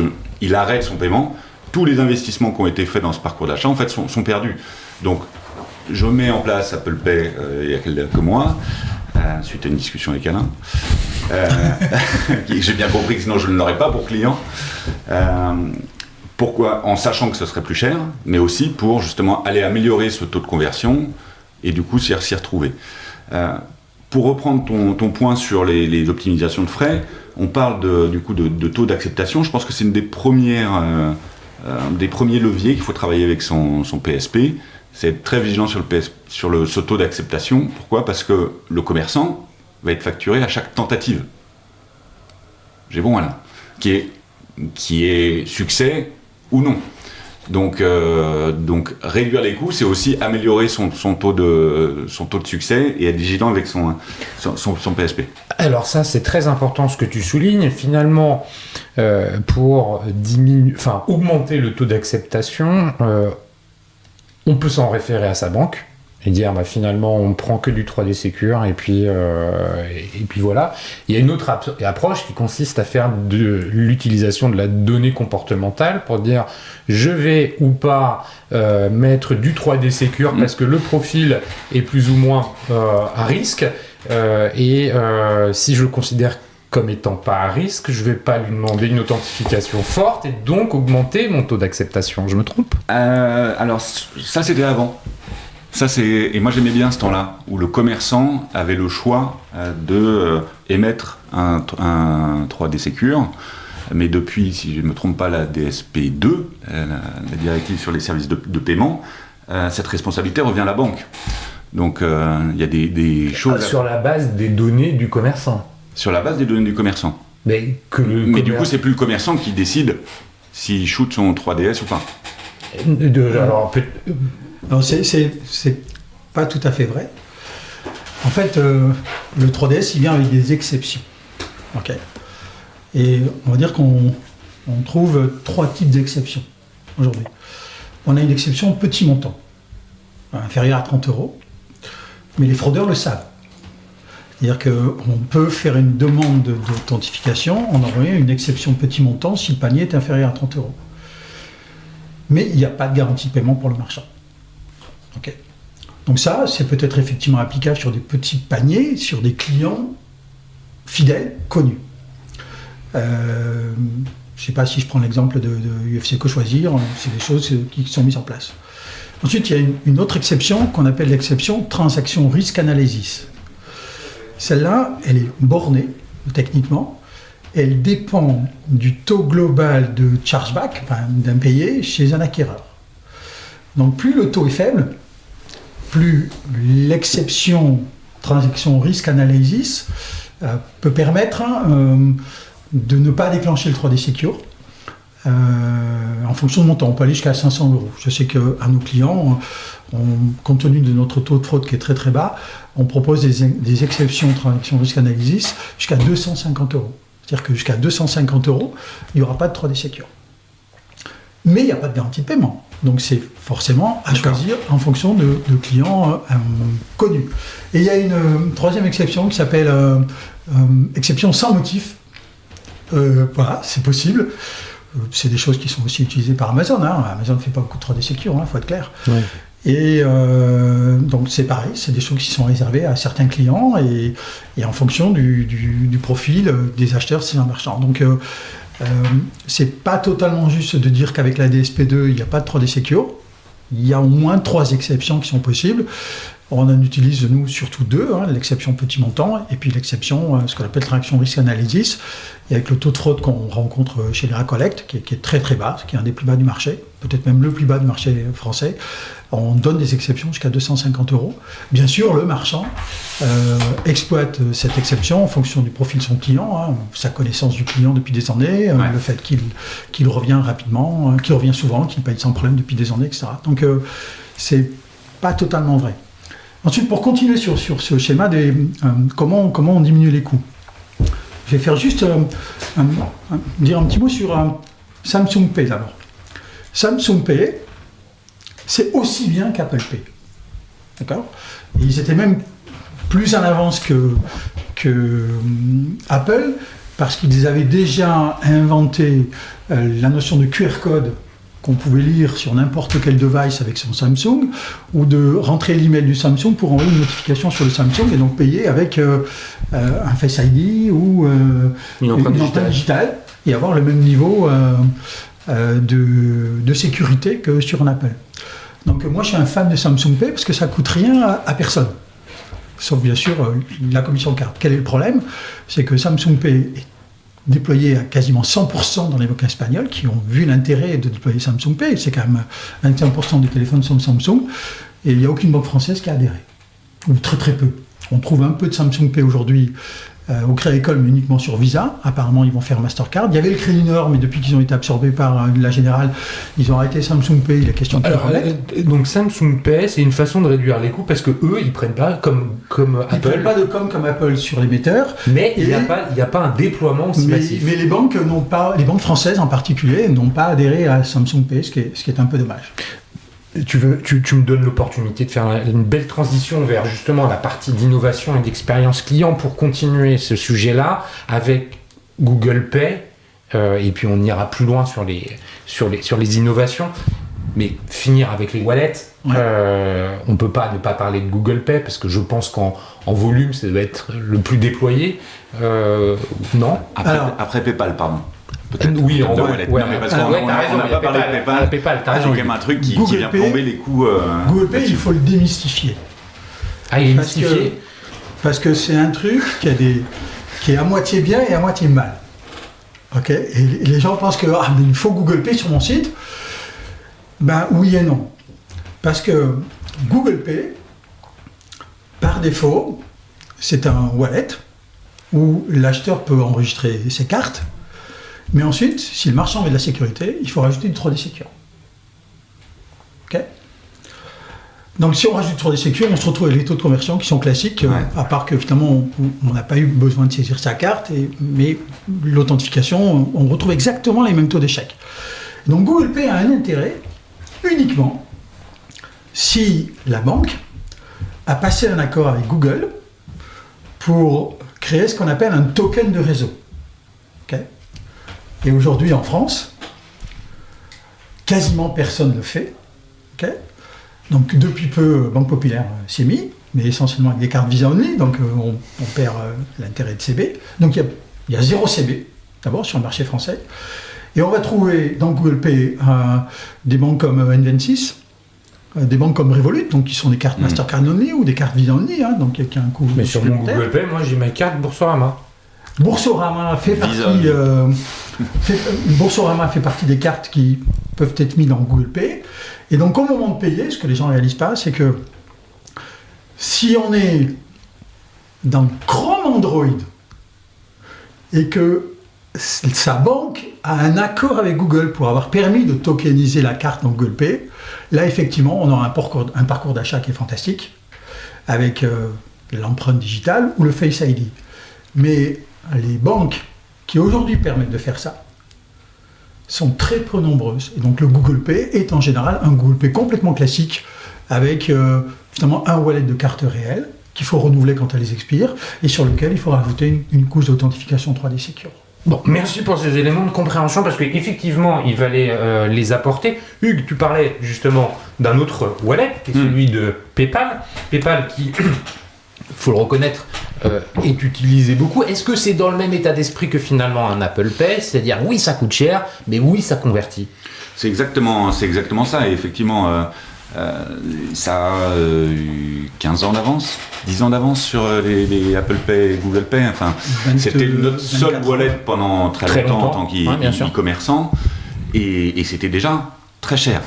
il arrête son paiement, tous les investissements qui ont été faits dans ce parcours d'achat en fait sont perdus. Donc je mets en place Apple Pay il y a quelques mois, suite à une discussion avec Alain. J'ai bien compris que sinon je ne l'aurais pas pour client. Pourquoi ? En sachant que ce serait plus cher, mais aussi pour justement aller améliorer ce taux de conversion et du coup s'y retrouver. Pour reprendre ton point sur les optimisations de frais, on parle de taux d'acceptation. Je pense que c'est une des premiers leviers qu'il faut travailler avec son PSP. C'est être très vigilant sur ce taux d'acceptation. Pourquoi ? Parce que le commerçant va être facturé à chaque tentative. J'ai bon, Alain. Qui est succès ou non. Donc réduire les coûts, c'est aussi améliorer son taux de succès et être vigilant avec son PSP. Alors ça, c'est très important ce que tu soulignes. Finalement, pour augmenter le taux d'acceptation, on peut s'en référer à sa banque et dire finalement on prend que du 3D Secure et puis voilà. Il y a une autre approche qui consiste à faire de l'utilisation de la donnée comportementale pour dire je vais ou pas mettre du 3D Secure parce que le profil est plus ou moins à risque et si je le considère comme étant pas à risque, je vais pas lui demander une authentification forte et donc augmenter mon taux d'acceptation. Je me trompe ? Alors ça c'était avant. Et moi j'aimais bien ce temps-là, où le commerçant avait le choix de émettre un 3D Secure, mais depuis, si je ne me trompe pas, la DSP2, la directive sur les services de paiement, cette responsabilité revient à la banque. Donc il y a des choses... Sur la base des données du commerçant. Sur la base des données du commerçant. Mais du coup, c'est plus le commerçant qui décide s'il shoot son 3DS ou pas. Alors c'est pas tout à fait vrai. En fait, le 3DS, il vient avec des exceptions. Okay. Et on va dire qu'on trouve 3 types d'exceptions aujourd'hui. On a une exception petit montant, inférieur à 30 €, mais les fraudeurs le savent. C'est-à-dire qu'on peut faire une demande d'authentification en envoyant une exception petit montant si le panier est inférieur à 30 €. Mais il n'y a pas de garantie de paiement pour le marchand. Okay. Donc ça, c'est peut-être effectivement applicable sur des petits paniers, sur des clients fidèles, connus. Je ne sais pas si je prends l'exemple de UFC Que Choisir, c'est des choses qui sont mises en place. Ensuite, il y a une autre exception qu'on appelle l'exception transaction risk analysis. Celle-là, elle est bornée techniquement. Elle dépend du taux global de chargeback, d'impayé, chez un acquéreur. Donc plus le taux est faible, plus l'exception transaction risk analysis peut permettre de ne pas déclencher le 3D Secure en fonction de montant. On peut aller jusqu'à 500 €. Je sais qu'à nos clients, compte tenu de notre taux de fraude qui est très très bas, on propose des exceptions transaction risk analysis jusqu'à 250 €. C'est-à-dire que jusqu'à 250 €, il n'y aura pas de 3D Secure. Mais il n'y a pas de garantie de paiement. Donc c'est forcément à choisir en fonction de clients connus. Et il y a une troisième exception qui s'appelle exception sans motif. Voilà, c'est possible. C'est des choses qui sont aussi utilisées par Amazon. Amazon ne fait pas beaucoup de 3D Secure, faut être clair. Ouais. Et donc c'est pareil, c'est des choses qui sont réservées à certains clients et en fonction du profil des acheteurs, c'est un marchand. Donc c'est pas totalement juste de dire qu'avec la DSP2 il n'y a pas de 3D Secure. Il y a au moins 3 exceptions qui sont possibles. On en utilise nous surtout 2, l'exception petit montant et puis l'exception, ce qu'on appelle transaction risk analysis, et avec le taux de fraude qu'on rencontre chez les Racollect, qui est très très bas, qui est un des plus bas du marché, peut-être même le plus bas du marché français. On donne des exceptions jusqu'à 250 €. Bien sûr, le marchand exploite cette exception en fonction du profil de son client, sa connaissance du client depuis des années, le fait qu'il revient rapidement, qu'il revient souvent, qu'il paye sans problème depuis des années, etc. Donc, c'est pas totalement vrai. Ensuite, pour continuer sur ce schéma de comment on diminue les coûts, je vais faire juste dire un petit mot sur Samsung Pay d'abord. Samsung Pay, c'est aussi bien qu'Apple Pay. D'accord ? Et ils étaient même plus en avance que Apple, parce qu'ils avaient déjà inventé la notion de QR code qu'on pouvait lire sur n'importe quel device avec son Samsung, ou de rentrer l'email du Samsung pour envoyer une notification sur le Samsung et donc payer avec un Face ID ou une empreinte digitale et avoir le même niveau de sécurité que sur un Apple. Donc moi je suis un fan de Samsung Pay parce que ça coûte rien à personne. Sauf bien sûr la commission de carte. Quel est le problème? C'est que Samsung Pay est déployé à quasiment 100% dans les banques espagnoles qui ont vu l'intérêt de déployer Samsung Pay. C'est quand même 21% des téléphones sont Samsung et il n'y a aucune banque française qui a adhéré. Ou très très peu. On trouve un peu de Samsung Pay aujourd'hui au Crédit Agricole, mais uniquement sur Visa. Apparemment, ils vont faire Mastercard. Il y avait le Crédit Nord, mais depuis qu'ils ont été absorbés par la Générale, ils ont arrêté Samsung Pay. La question. Alors, donc Samsung Pay, c'est une façon de réduire les coûts parce que eux, ils prennent pas comme Apple. Ils prennent pas de comme Apple sur l'émetteur. Mais il n'y a pas un déploiement aussi massif. Mais les banques n'ont pas, les banques françaises en particulier, n'ont pas adhéré à Samsung Pay, ce qui est un peu dommage. Tu me donnes l'opportunité de faire une belle transition vers justement la partie d'innovation et d'expérience client pour continuer ce sujet-là avec Google Pay et puis on ira plus loin sur les innovations, mais finir avec les wallets. Ouais. On peut pas ne pas parler de Google Pay parce que je pense qu'en volume ça doit être le plus déployé. Non. Après PayPal, pardon. Peut-être oui, en wallet. Non, mais parce qu'on n'a pas parlé de PayPal. PayPal, t'as raison. C'est quand même un truc qui vient plomber les coûts. Google Pay, il faut le démystifier. Ah, il est mystifié. Parce que c'est un truc qui est à moitié bien et à moitié mal. Ok. Et les gens pensent que mais il faut Google Pay sur mon site. Ben oui et non. Parce que Google Pay, par défaut, c'est un wallet où l'acheteur peut enregistrer ses cartes. Mais ensuite, si le marchand veut de la sécurité, il faut rajouter du 3D Secure. Ok. Donc si on rajoute du 3D Secure, on se retrouve avec les taux de conversion qui sont classiques, à part que finalement on n'a pas eu besoin de saisir sa carte, mais l'authentification, on retrouve exactement les mêmes taux d'échec. Donc Google Pay a un intérêt uniquement si la banque a passé un accord avec Google pour créer ce qu'on appelle un token de réseau. Okay. Et aujourd'hui en France, quasiment personne ne le fait. Okay. Donc depuis peu, Banque Populaire s'y est mis, mais essentiellement avec des cartes Visa Only, donc on perd l'intérêt de CB. Donc il y a 0 CB, d'abord sur le marché français. Et on va trouver dans Google Pay des banques comme N26, des banques comme Revolut, donc qui sont des cartes Mastercard Only ou des cartes Visa Only, donc il y a un coût. Mais sur mon Google Pay, moi j'ai ma carte Boursorama. Boursorama fait partie. Boursorama fait partie des cartes qui peuvent être mises dans Google Pay. Et donc au moment de payer, ce que les gens ne réalisent pas, c'est que si on est dans Chrome Android et que sa banque a un accord avec Google pour avoir permis de tokeniser la carte dans Google Pay, là effectivement on aura un parcours d'achat qui est fantastique avec l'empreinte digitale ou le Face ID. Mais les banques qui aujourd'hui permettent de faire ça sont très peu nombreuses. Et donc le Google Pay est en général un Google Pay complètement classique avec finalement un wallet de cartes réelles qu'il faut renouveler quand elles expirent et sur lequel il faut rajouter une couche d'authentification 3D Secure. Bon, merci pour ces éléments de compréhension parce qu'effectivement, il fallait les apporter. Hugues, tu parlais justement d'un autre wallet, qui est celui de PayPal. PayPal qui, il faut le reconnaître, est utilisé beaucoup. Est-ce que c'est dans le même état d'esprit que finalement un Apple Pay? C'est-à-dire, oui, ça coûte cher, mais oui, ça convertit. C'est exactement ça. Et effectivement, ça a 15 ans d'avance, 10 ans d'avance sur les Apple Pay et Google Pay. Enfin, c'était notre seul wallet pendant très longtemps en tant qu'e-commerçant. Et c'était déjà très cher.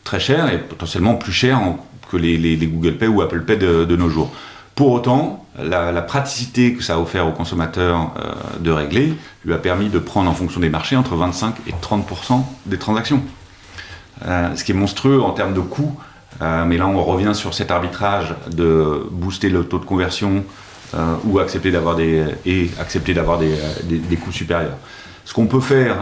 Très cher et potentiellement plus cher que les Google Pay ou Apple Pay de nos jours. Pour autant, la praticité que ça a offert aux consommateurs de régler lui a permis de prendre en fonction des marchés entre 25 et 30% des transactions. Ce qui est monstrueux en termes de coûts, mais là on revient sur cet arbitrage de booster le taux de conversion ou accepter d'avoir des coûts supérieurs. Ce qu'on peut faire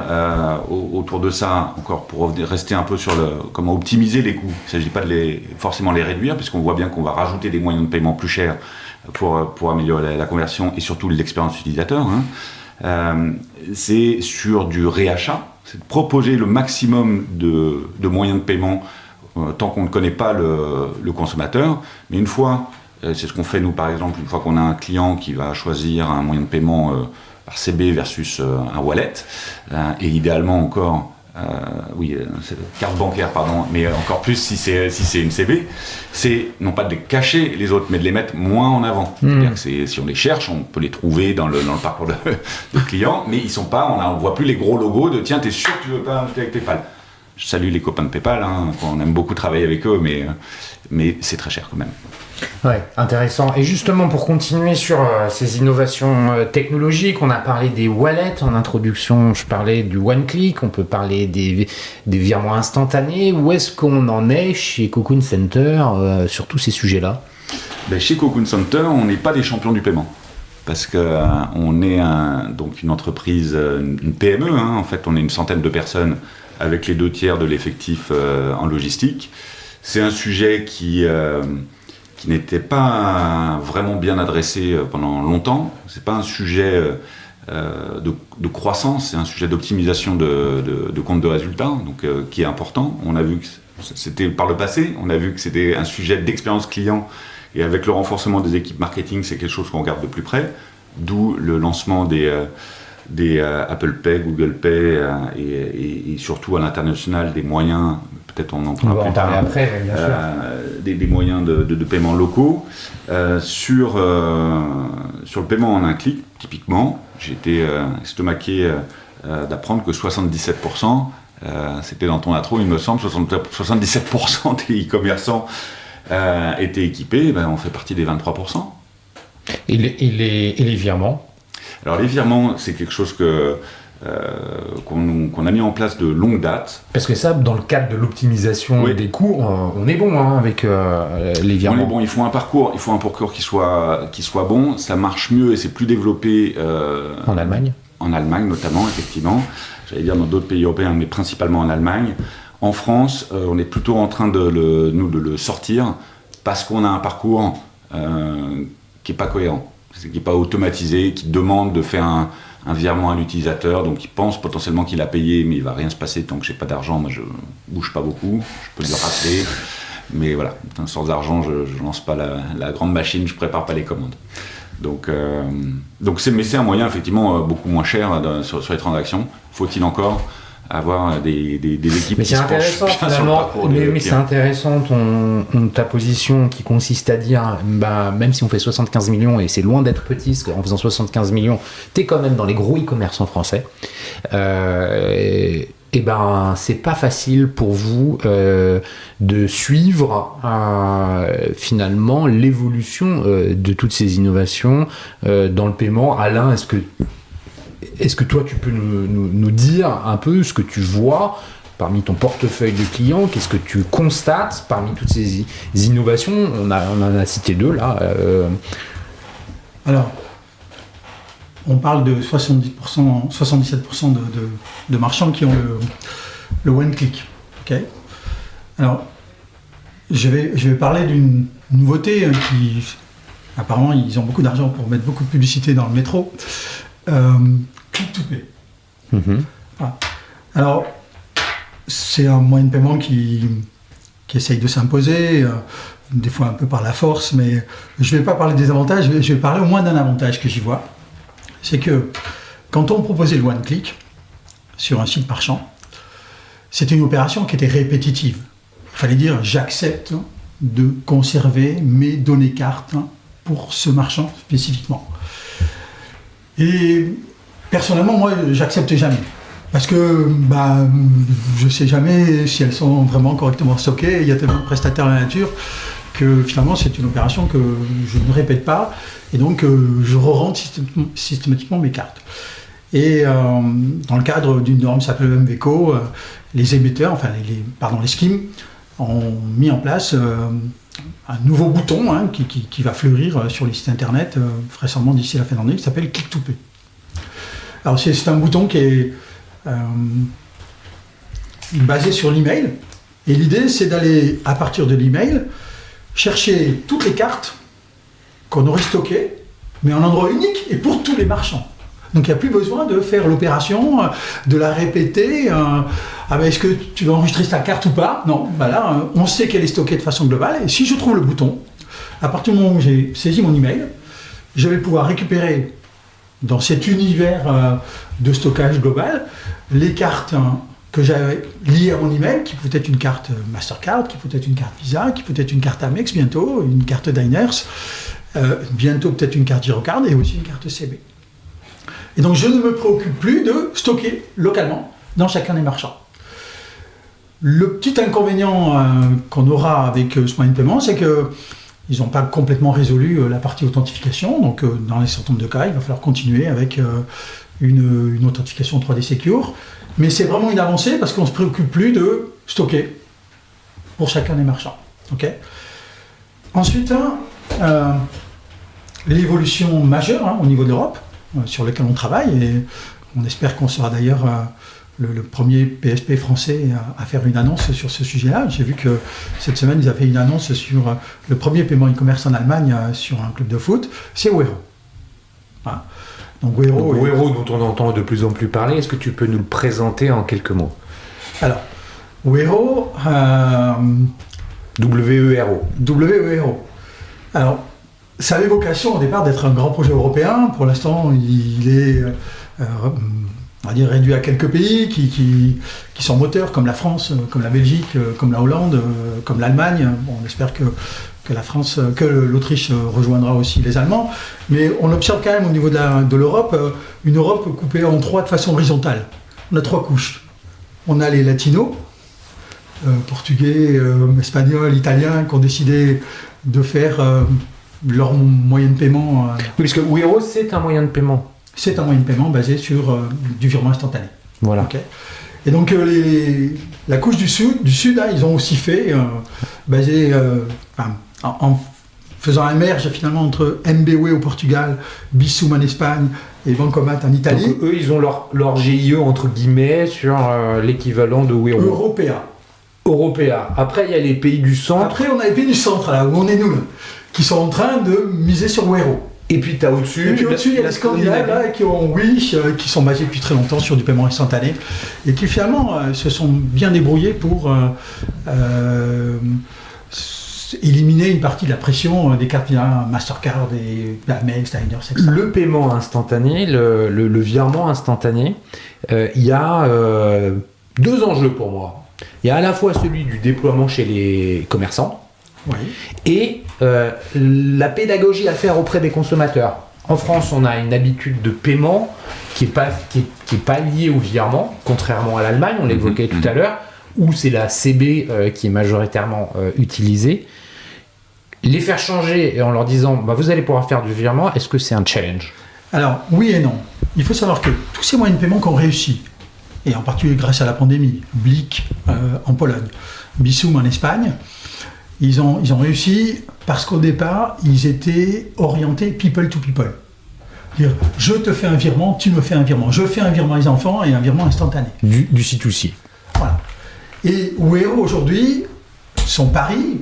autour de ça, encore pour rester un peu sur comment optimiser les coûts, il ne s'agit pas de forcément les réduire, puisqu'on voit bien qu'on va rajouter des moyens de paiement plus chers pour améliorer la conversion et surtout l'expérience utilisateur. C'est sur du réachat, c'est de proposer le maximum de moyens de paiement tant qu'on ne connaît pas le consommateur. Mais une fois, c'est ce qu'on fait nous par exemple, une fois qu'on a un client qui va choisir un moyen de paiement par CB versus un wallet, et idéalement encore, c'est carte bancaire, pardon, mais encore plus si c'est une CB, c'est non pas de les cacher les autres, mais de les mettre moins en avant. C'est-à-dire que si on les cherche, on peut les trouver dans le parcours de client, mais ils sont pas, on voit plus les gros logos de tiens, t'es sûr que tu veux pas acheter avec PayPal. Je salue les copains de PayPal, on aime beaucoup travailler avec eux, mais c'est très cher quand même. Ouais, intéressant. Et justement, pour continuer sur ces innovations technologiques, on a parlé des wallets en introduction, je parlais du one-click, on peut parler des virements instantanés. Où est-ce qu'on en est chez Cocoon Center sur tous ces sujets-là ? Chez Cocoon Center, on n'est pas des champions du paiement. Parce qu'on est donc une entreprise, une PME, en fait, on est une centaine de personnes avec les 2/3 de l'effectif en logistique. C'est un sujet qui n'était pas vraiment bien adressé pendant longtemps. C'est pas un sujet de croissance, c'est un sujet d'optimisation de compte de résultats, donc qui est important. On a vu que c'était par le passé, on a vu que c'était un sujet d'expérience client, et avec le renforcement des équipes marketing, c'est quelque chose qu'on regarde de plus près. D'où le lancement des Apple Pay, Google Pay et surtout à l'international des moyens. Peut-être on en va en parler après, bien sûr. Des moyens de paiement locaux. Sur le paiement en un clic, typiquement, j'ai été estomaqué d'apprendre que 77%, c'était dans ton intro, il me semble, 77% des e-commerçants étaient équipés, on fait partie des 23%. Et les virements ? Alors les virements, c'est quelque chose qu'on a mis en place de longue date. Parce que ça, dans le cadre de l'optimisation des coûts, on est bon avec les virements. On est bon, il faut un parcours qui soit bon. Ça marche mieux et c'est plus développé en Allemagne. En Allemagne notamment, effectivement. J'allais dire dans d'autres pays européens, mais principalement en Allemagne. En France, on est plutôt en train de le sortir parce qu'on a un parcours qui n'est pas cohérent, qui n'est pas automatisé, qui demande de faire un virement à l'utilisateur, donc il pense potentiellement qu'il a payé, mais il ne va rien se passer tant que je n'ai pas d'argent. Moi, je ne bouge pas beaucoup, je peux le rappeler, mais voilà, sans argent, je ne lance pas la grande machine, je ne prépare pas les commandes. Donc c'est un moyen effectivement beaucoup moins cher sur les transactions. Faut-il encore avoir des équipes mais qui se penchent bien sur le parcours mais c'est intéressant ta position qui consiste à dire même si on fait 75 millions et c'est loin d'être petit parce qu'en faisant 75 millions t'es quand même dans les gros e-commerçants français c'est pas facile pour vous de suivre finalement l'évolution de toutes ces innovations dans le paiement. Alain, est-ce que toi, tu peux nous dire un peu ce que tu vois parmi ton portefeuille de clients? Qu'est-ce que tu constates parmi toutes ces innovations? On en a cité deux, là. Alors, on parle de 77% de marchands qui ont le one-click. Okay. Alors, je vais parler d'une nouveauté qui... Apparemment, ils ont beaucoup d'argent pour mettre beaucoup de publicité dans le métro. Click to Pay. Voilà. Alors, c'est un moyen de paiement qui essaye de s'imposer, des fois un peu par la force, mais je ne vais pas parler des avantages, je vais parler au moins d'un avantage que j'y vois. C'est que quand on proposait le one-click sur un site marchand, c'était une opération qui était répétitive. Il fallait dire j'accepte de conserver mes données cartes pour ce marchand spécifiquement. Et personnellement, moi, j'accepte jamais. Parce que je ne sais jamais si elles sont vraiment correctement stockées. Il y a tellement de prestataires à la nature que finalement, c'est une opération que je ne répète pas. Et donc, je re-rentre systématiquement mes cartes. Et dans le cadre d'une norme qui s'appelle MVCO, les émetteurs, les schemes, ont mis en place un nouveau bouton qui va fleurir sur les sites internet, vraisemblablement d'ici la fin de l'année, qui s'appelle Click to Pay. Alors c'est un bouton qui est basé sur l'email. Et l'idée, c'est d'aller, à partir de l'email, chercher toutes les cartes qu'on aurait stockées, mais en endroit unique et pour tous les marchands. Donc il n'y a plus besoin de faire l'opération, de la répéter. Est-ce que tu veux enregistrer ta carte ou pas? Non, là, on sait qu'elle est stockée de façon globale. Et si je trouve le bouton, à partir du moment où j'ai saisi mon email, je vais pouvoir récupérer dans cet univers de stockage global les cartes que j'avais liées à mon email, qui peut être une carte Mastercard, qui peut être une carte Visa, qui peut être une carte Amex bientôt, une carte Diners, bientôt peut-être une carte Girocard et aussi une carte CB. Et donc je ne me préoccupe plus de stocker localement dans chacun des marchands. Le petit inconvénient qu'on aura avec ce moyen de paiement, c'est qu'ils n'ont pas complètement résolu la partie authentification. Donc dans un certain nombre de cas, il va falloir continuer avec une authentification 3D Secure. Mais c'est vraiment une avancée parce qu'on ne se préoccupe plus de stocker pour chacun des marchands. Okay. Ensuite, l'évolution majeure au niveau de l'Europe, sur lequel on travaille, et on espère qu'on sera d'ailleurs le premier PSP français à faire une annonce sur ce sujet-là. J'ai vu que cette semaine, ils avaient fait une annonce sur le premier paiement e-commerce en Allemagne sur un club de foot, c'est Wero. Voilà. Donc Wero, dont on entend de plus en plus parler, est-ce que tu peux nous le présenter en quelques mots? Alors, Wero... W-E-R-O. W-E-R-O. Alors, ça avait vocation au départ d'être un grand projet européen. Pour l'instant, il est on va dire réduit à quelques pays qui sont moteurs, comme la France, comme la Belgique, comme la Hollande, comme l'Allemagne. Bon, on espère que la France, que l'Autriche rejoindra aussi les Allemands. Mais on observe quand même au niveau de l'Europe, une Europe coupée en trois de façon horizontale. On a trois couches. On a les latinos, portugais, espagnols, italiens, qui ont décidé de faire leur moyen de paiement. Oui, parce que Wero, c'est un moyen de paiement. C'est un moyen de paiement basé sur du virement instantané. Voilà. Okay. Et donc la couche du sud là, ils ont aussi fait, basé en faisant un merge finalement entre MBWay au Portugal, Bisum en Espagne et Bancomat en Italie. Donc eux, ils ont leur GIE entre guillemets sur l'équivalent de Wero. Européa. Après, il y a les pays du centre. Après, on a les pays du centre, là, où on est nous, là, qui sont en train de miser sur Wero. Et puis, tu as au-dessus... Et puis au-dessus, il y a les Scandinaves, là, qui ont Wish, qui sont basés depuis très longtemps sur du paiement instantané, et qui finalement se sont bien débrouillés pour éliminer une partie de la pression des cartes Mastercard et Amex, Diners, etc. Le paiement instantané, le virement instantané, il y a deux enjeux pour moi. Il y a à la fois celui du déploiement chez les commerçants, oui, et la pédagogie à faire auprès des consommateurs. En France, on a une habitude de paiement qui est pas liée au virement, contrairement à l'Allemagne, on l'évoquait tout à l'heure, où c'est la CB qui est majoritairement utilisée. Les faire changer en leur disant vous allez pouvoir faire du virement, est-ce que c'est un challenge? Alors, oui et non. Il faut savoir que tous ces moyens de paiement qu'on réussit, et en particulier grâce à la pandémie, Blik en Pologne, Bisum en Espagne, ils ont réussi parce qu'au départ, ils étaient orientés people to people. C'est-à-dire, je te fais un virement, tu me fais un virement. Je fais un virement à les enfants et un virement instantané. Du C2C. Voilà. Et Wero, aujourd'hui, son pari,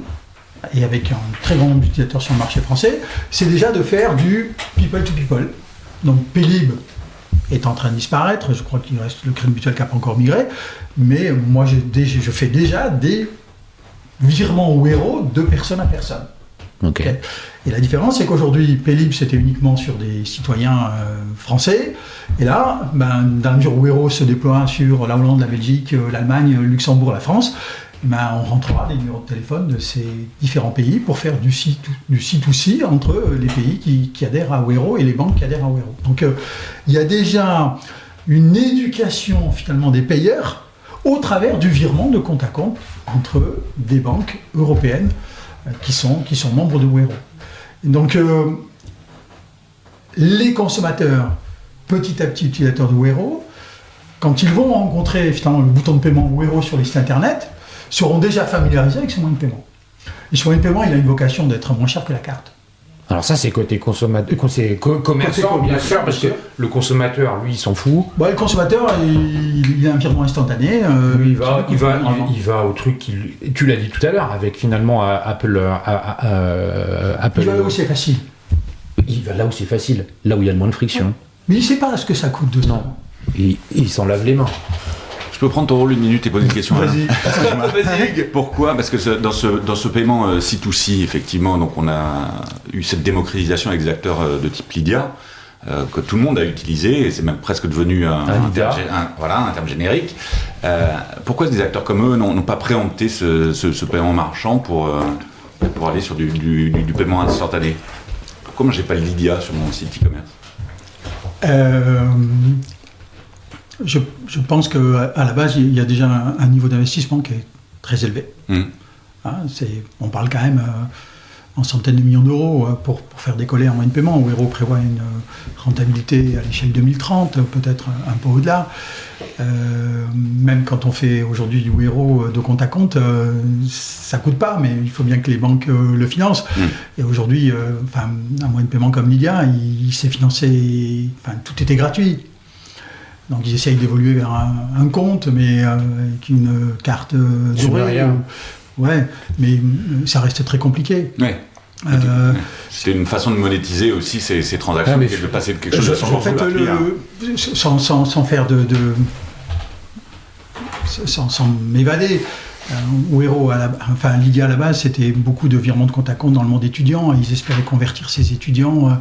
et avec un très grand nombre d'utilisateurs sur le marché français, c'est déjà de faire du people to people. Donc Paylib est en train de disparaître, je crois qu'il reste le Crédit Mutuel qui n'a pas encore migré, mais moi je fais déjà des virements Wero de personne à personne. Okay. Et la différence, c'est qu'aujourd'hui, Paylib, c'était uniquement sur des citoyens français, et là, dans la mesure où Wero se déploie sur la Hollande, la Belgique, l'Allemagne, le Luxembourg, la France, on rentrera des numéros de téléphone de ces différents pays pour faire du C2C entre les pays qui adhèrent à Wero et les banques qui adhèrent à Wero. Donc il y a déjà une éducation finalement des payeurs au travers du virement de compte à compte entre des banques européennes qui sont membres de Wero. Donc les consommateurs, petit à petit utilisateurs de Wero, quand ils vont rencontrer finalement le bouton de paiement Wero sur les sites internet, seront déjà familiarisés avec ce moyen de paiement. Et ce moyen de paiement, il a une vocation d'être moins cher que la carte. Alors ça, c'est côté consommateur, commerçant, bien sûr, parce que le consommateur, lui, il s'en fout. Le consommateur, il a un virement instantané. Lui, il va au truc tu l'as dit tout à l'heure, avec finalement Apple. Il va là où c'est facile. Il va là où c'est facile, là où il y a le moins de friction. Mais il ne sait pas ce que ça coûte de ça. Non. Il s'en lave les mains. Je peux prendre ton rôle une minute et poser une question. Vas-y. Vas-y. Pourquoi ? Parce que dans ce paiement C2C, effectivement, donc on a eu cette démocratisation avec des acteurs de type Lydia, que tout le monde a utilisé, et c'est même presque devenu un terme générique. Pourquoi des acteurs comme eux n'ont pas préempté ce paiement marchand pour aller sur du paiement instantané ? Pourquoi moi j'ai pas le Lydia sur mon site e-commerce ? Je pense qu'à la base, il y a déjà un niveau d'investissement qui est très élevé. On parle quand même en centaines de millions d'euros pour faire décoller un moyen de paiement. Wero prévoit une rentabilité à l'échelle 2030, peut-être un peu au-delà. Même quand on fait aujourd'hui du Wero de compte à compte, ça ne coûte pas, mais il faut bien que les banques le financent. Et aujourd'hui, un moyen de paiement comme Lydia, il s'est financé, tout était gratuit. Donc ils essayent d'évoluer vers un compte, mais avec une carte dorée. Ouais, mais ça reste très compliqué. Ouais. C'est une façon de monétiser aussi ces transactions, de passer de quelque chose de 100% sans faire sans m'évader. Wero, Lydia à la base, c'était beaucoup de virements de compte à compte dans le monde étudiant. Ils espéraient convertir ces étudiants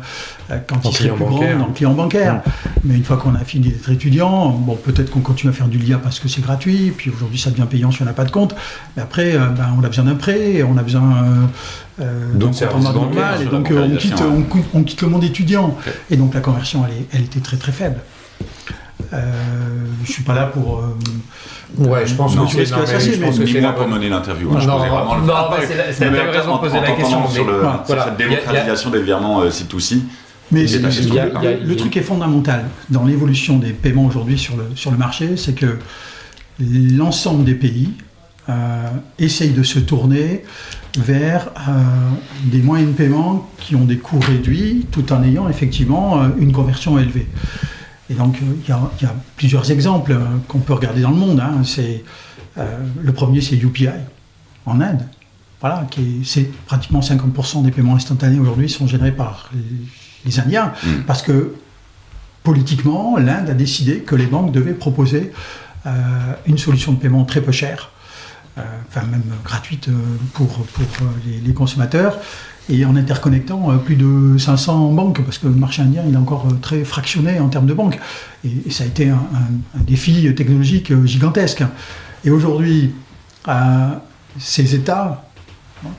quand ils seraient plus grands dans le client bancaire. Mais une fois qu'on a fini d'être étudiant, peut-être qu'on continue à faire du Lydia parce que c'est gratuit. Puis aujourd'hui, ça devient payant si on n'a pas de compte. Mais après, on a besoin d'un prêt, on a besoin d'un service normal. Et donc on quitte le monde étudiant. Okay. Et donc la conversion, elle était très très faible. Je suis pas là pour. Je pense que c'est c'est moi pour mener l'interview. C'est intéressant de poser la question sur cette démocratisation des virements C2C. Mais le truc est fondamental dans l'évolution des paiements aujourd'hui sur le marché, c'est que l'ensemble des pays essayent de se tourner vers des moyens de paiement qui ont des coûts réduits, tout en ayant effectivement une conversion élevée. Et donc, il y a plusieurs exemples qu'on peut regarder dans le monde. Le premier, c'est UPI, en Inde. Voilà, c'est pratiquement 50% des paiements instantanés aujourd'hui sont générés par les Indiens. Parce que, politiquement, l'Inde a décidé que les banques devaient proposer une solution de paiement très peu chère, même gratuite pour les consommateurs, et en interconnectant plus de 500 banques, parce que le marché indien il est encore très fractionné en termes de banques. Et ça a été un défi technologique gigantesque. Et aujourd'hui, ces États,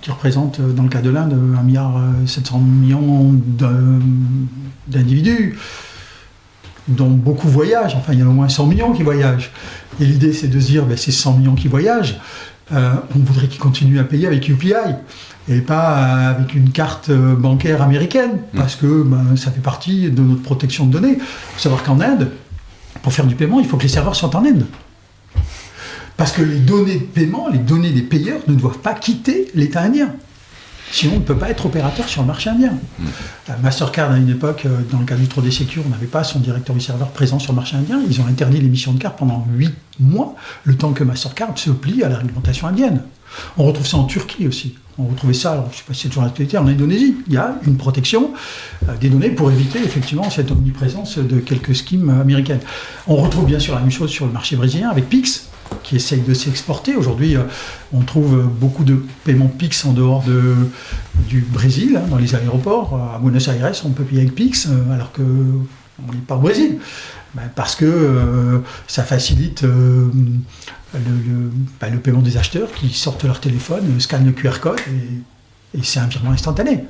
qui représentent dans le cas de l'Inde 1,7 milliard d'individus, dont beaucoup voyagent, il y en a au moins 100 millions qui voyagent. Et l'idée c'est de se dire, ces 100 millions qui voyagent, on voudrait qu'ils continuent à payer avec UPI. Et pas avec une carte bancaire américaine, parce que ça fait partie de notre protection de données. Il faut savoir qu'en Inde, pour faire du paiement, il faut que les serveurs soient en Inde. Parce que les données de paiement, les données des payeurs ne doivent pas quitter l'État indien. Sinon, on ne peut pas être opérateur sur le marché indien. Mastercard, à une époque, dans le cadre du Trade Secure, on n'avait pas son directory serveur présent sur le marché indien. Ils ont interdit l'émission de cartes pendant 8 mois, le temps que Mastercard se plie à la réglementation indienne. On retrouve ça en Turquie aussi. On retrouvait ça, alors, je ne sais pas si c'est toujours l'actualité, en Indonésie. Il y a une protection des données pour éviter effectivement cette omniprésence de quelques schemes américaines. On retrouve bien sûr la même chose sur le marché brésilien avec Pix, qui essaye de s'exporter. Aujourd'hui, on trouve beaucoup de paiements Pix en dehors du Brésil, dans les aéroports. À Buenos Aires, on peut payer avec Pix, alors qu'on n'est pas au Brésil. Parce que ça facilite le paiement des acheteurs qui sortent leur téléphone, scannent le QR code et c'est un virement instantané.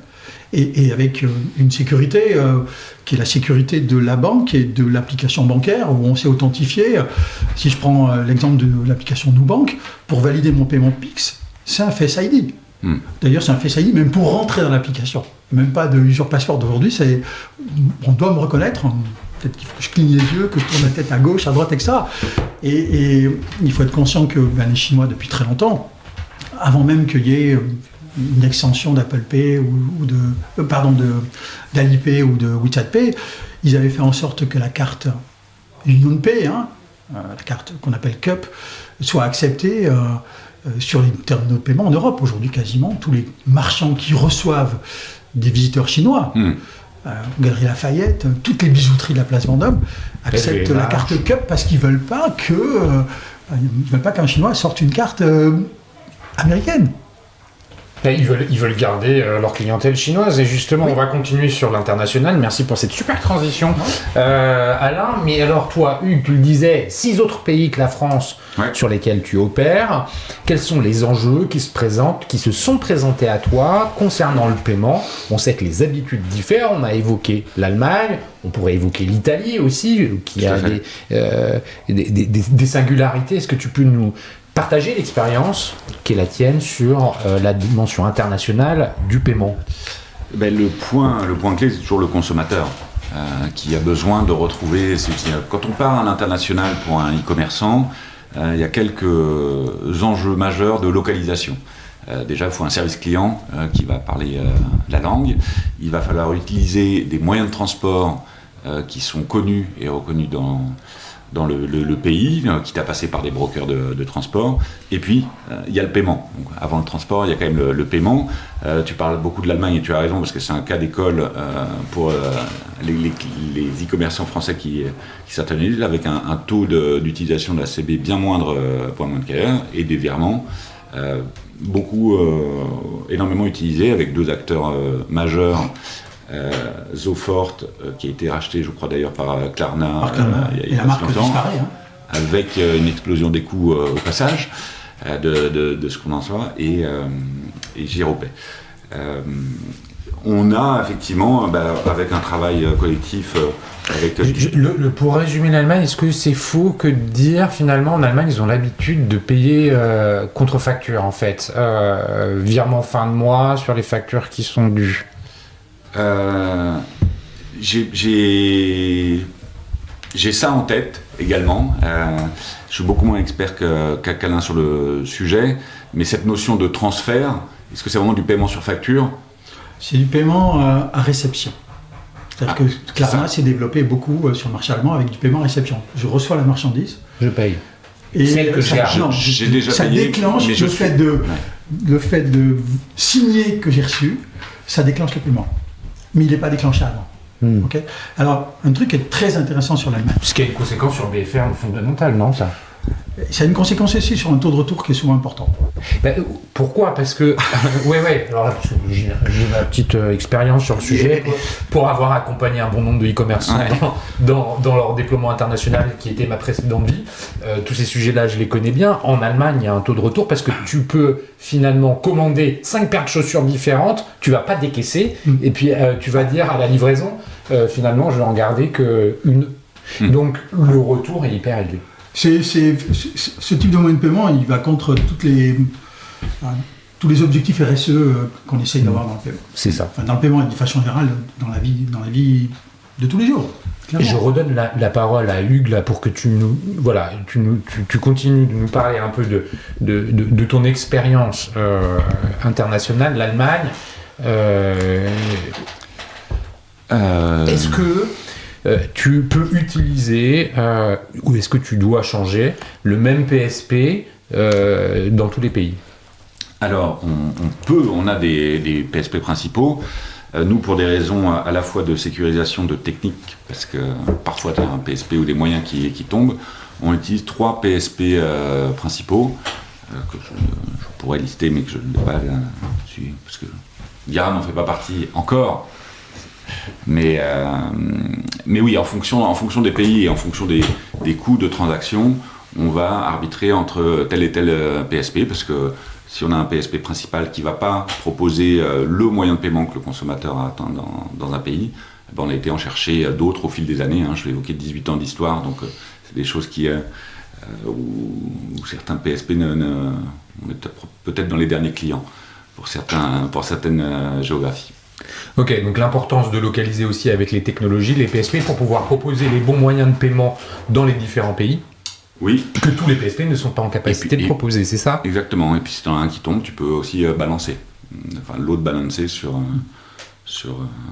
Et avec une sécurité qui est la sécurité de la banque et de l'application bancaire où on s'est authentifié. Si je prends l'exemple de l'application Nubank, pour valider mon paiement Pix, c'est un Face ID. D'ailleurs, c'est un Face ID même pour rentrer dans l'application. Même pas de user password d'aujourd'hui, on doit me reconnaître. Peut-être qu'il faut que je cligne les yeux, que je tourne la tête à gauche, à droite, etc. Et il faut être conscient que les Chinois, depuis très longtemps, avant même qu'il y ait une extension d'Apple Pay ou d'Alipay ou de WeChat Pay, ils avaient fait en sorte que la carte UnionPay, la carte qu'on appelle CUP, soit acceptée sur les terminaux de paiement en Europe. Aujourd'hui, quasiment tous les marchands qui reçoivent des visiteurs chinois, Galerie Lafayette, toutes les bijouteries de la place Vendôme acceptent la carte CUP parce qu'ils veulent pas qu'un Chinois sorte une carte américaine. Ils veulent garder leur clientèle chinoise et justement on va continuer sur l'international. Merci pour cette super transition Alain. Mais alors toi Hugues, tu le disais, 6 autres pays que la France sur lesquels tu opères. Quels sont les enjeux qui se sont présentés à toi concernant le paiement? On sait que les habitudes diffèrent, on a évoqué l'Allemagne, on pourrait évoquer l'Italie aussi qui a des singularités. Est-ce que tu peux nous partager l'expérience qui est la tienne sur la dimension internationale du paiement? Le point clé, c'est toujours le consommateur qui a besoin de retrouver ses outils. Quand on part à l'international pour un e-commerçant, il y a quelques enjeux majeurs de localisation. Déjà, il faut un service client qui va parler la langue. Il va falloir utiliser des moyens de transport qui sont connus et reconnus dans le pays, quitte à passer par des brokers de transport. Et puis, il y a le paiement. Donc, avant le transport, il y a quand même le paiement. Tu parles beaucoup de l'Allemagne et tu as raison, parce que c'est un cas d'école pour les e-commerçants français qui s'internalisent, avec un taux d'utilisation de la CB bien moindre pour un mois de carrière, et des virements énormément utilisés, avec 2 acteurs majeurs. Zofort, qui a été racheté, je crois d'ailleurs par Klarna, il y a la marque longtemps, disparaît, avec une explosion des coûts au passage de ce qu'on en soit, et Giropay. On a effectivement, avec un travail collectif, pour résumer l'Allemagne, est-ce que c'est faux que de dire finalement en Allemagne ils ont l'habitude de payer contre facture en fait, virement fin de mois sur les factures qui sont dues? J'ai ça en tête également. Je suis beaucoup moins expert qu'Alain sur le sujet, mais cette notion de transfert, est-ce que c'est vraiment du paiement sur facture? C'est du paiement à réception. C'est-à-dire que Klarna s'est développé beaucoup sur le marché allemand avec du paiement à réception. Je reçois la marchandise. Je paye. Et j'ai déjà ça payé, déclenche le fait de signer que j'ai reçu, ça déclenche le paiement. Mais il n'est pas déclenché avant. Okay. Alors, un truc qui est très intéressant sur l'Allemagne. Ce qui a une conséquence sur le BFR fondamental, non ça? Ça a une conséquence aussi sur un taux de retour qui est souvent important. Pourquoi? Parce que alors là, j'ai ma petite expérience sur le sujet pour avoir accompagné un bon nombre de e-commerçants dans leur déploiement international qui était ma précédente vie. Tous ces sujets-là, je les connais bien. En Allemagne, il y a un taux de retour parce que tu peux finalement commander 5 paires de chaussures différentes, tu vas pas décaisser et puis tu vas dire à la livraison, finalement, je vais en garder qu'une. Donc le retour est hyper élevé. Ce type de moyen de paiement, il va contre tous les objectifs RSE qu'on essaye d'avoir dans le paiement. C'est ça. Dans le paiement et de façon générale, dans la vie de tous les jours. Et je redonne la parole à Hugues là, pour que tu continues de nous parler un peu de ton expérience internationale, l'Allemagne. Est-ce que tu peux utiliser, ou est-ce que tu dois changer, le même PSP dans tous les pays? Alors, on a des PSP principaux. Nous, pour des raisons à la fois de sécurisation de technique, parce que parfois tu as un PSP ou des moyens qui tombent, on utilise 3 PSP principaux, que je pourrais lister, mais que je ne vais pas là-dessus, parce que Yara n'en fait pas partie encore. Mais oui, en fonction des pays et en fonction des coûts de transaction, on va arbitrer entre tel et tel PSP, parce que si on a un PSP principal qui ne va pas proposer le moyen de paiement que le consommateur attend dans un pays, on a été en chercher d'autres au fil des années. Je vais évoquer 18 ans d'histoire, donc c'est des choses où certains PSP on est peut-être dans les derniers clients pour certaines géographies. Ok, donc l'importance de localiser aussi avec les technologies, les PSP, pour pouvoir proposer les bons moyens de paiement dans les différents pays. Oui. Que tous les PSP ne sont pas en capacité de proposer, c'est ça? Exactement, et puis si tu en as un qui tombe, tu peux aussi balancer. load balancer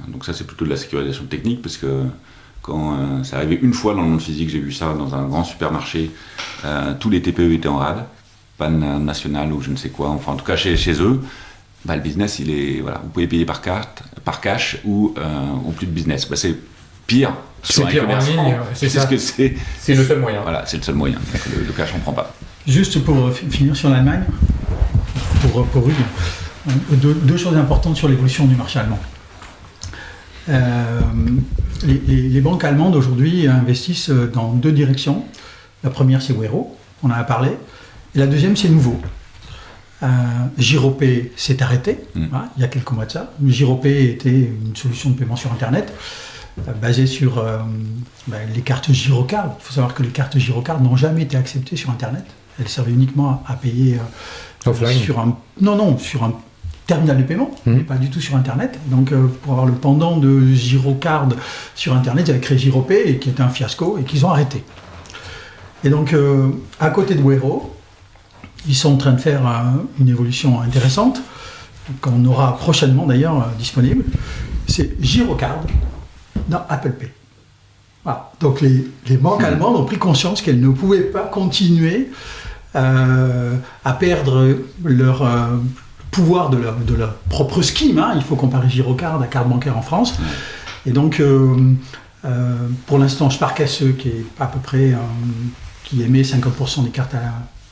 donc ça c'est plutôt de la sécurisation technique, parce que quand c'est arrivé une fois dans le monde physique, j'ai vu ça dans un grand supermarché, tous les TPE étaient en rade, panne nationale ou je ne sais quoi, enfin en tout cas chez eux, le business vous pouvez payer par carte, par cash ou plus de business. C'est pire. C'est pire en ligne, c'est ça. C'est le seul moyen. Voilà, c'est le seul moyen. Le cash on prend pas. Juste pour finir sur l'Allemagne, pour deux choses importantes sur l'évolution du marché allemand. Les banques allemandes aujourd'hui investissent dans deux directions. La première, c'est Wero, on en a parlé. Et la deuxième, c'est nouveau. Giropay s'est arrêté, il y a quelques mois de ça. Giropay était une solution de paiement sur Internet basée sur les cartes Girocard. Il faut savoir que les cartes Girocard n'ont jamais été acceptées sur Internet. Elles servaient uniquement à payer sur un terminal de paiement, mais pas du tout sur Internet. Donc, pour avoir le pendant de Girocard sur Internet, ils avaient créé Giropay, qui était un fiasco, et qu'ils ont arrêté. Et donc, à côté de Wero, ils sont en train de faire une évolution intéressante, qu'on aura prochainement d'ailleurs disponible. C'est Girocard dans Apple Pay. Voilà. Donc, les banques allemandes ont pris conscience qu'elles ne pouvaient pas continuer à perdre leur pouvoir de leur propre scheme. Il faut comparer Girocard à carte bancaire en France. Et donc, pour l'instant, Sparkasse, qui est à peu près qui émet 50% des cartes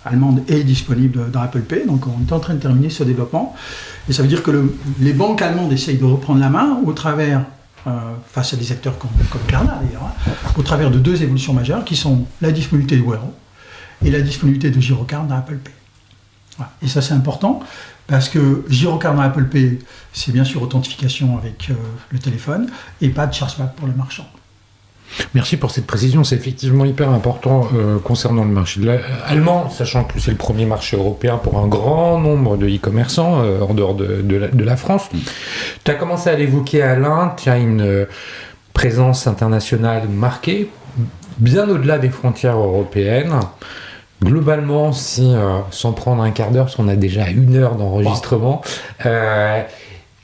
allemandes, est disponible dans Apple Pay. Donc, on est en train de terminer ce développement. Et ça veut dire que les banques allemandes essayent de reprendre la main au travers, face à des acteurs comme Klarna d'ailleurs, au travers de deux évolutions majeures qui sont la disponibilité de Wero et la disponibilité de Girocard dans Apple Pay. Voilà. Et ça, c'est important parce que Girocard dans Apple Pay, c'est bien sûr authentification avec le téléphone et pas de chargeback pour le marchand. Merci pour cette précision, c'est effectivement hyper important concernant le marché allemand, sachant que c'est le premier marché européen pour un grand nombre de e-commerçants en dehors de la France. Tu as commencé à l'évoquer, Alain, tu as une présence internationale marquée, bien au-delà des frontières européennes. Globalement, sans prendre un quart d'heure, parce qu'on a déjà 1 heure d'enregistrement,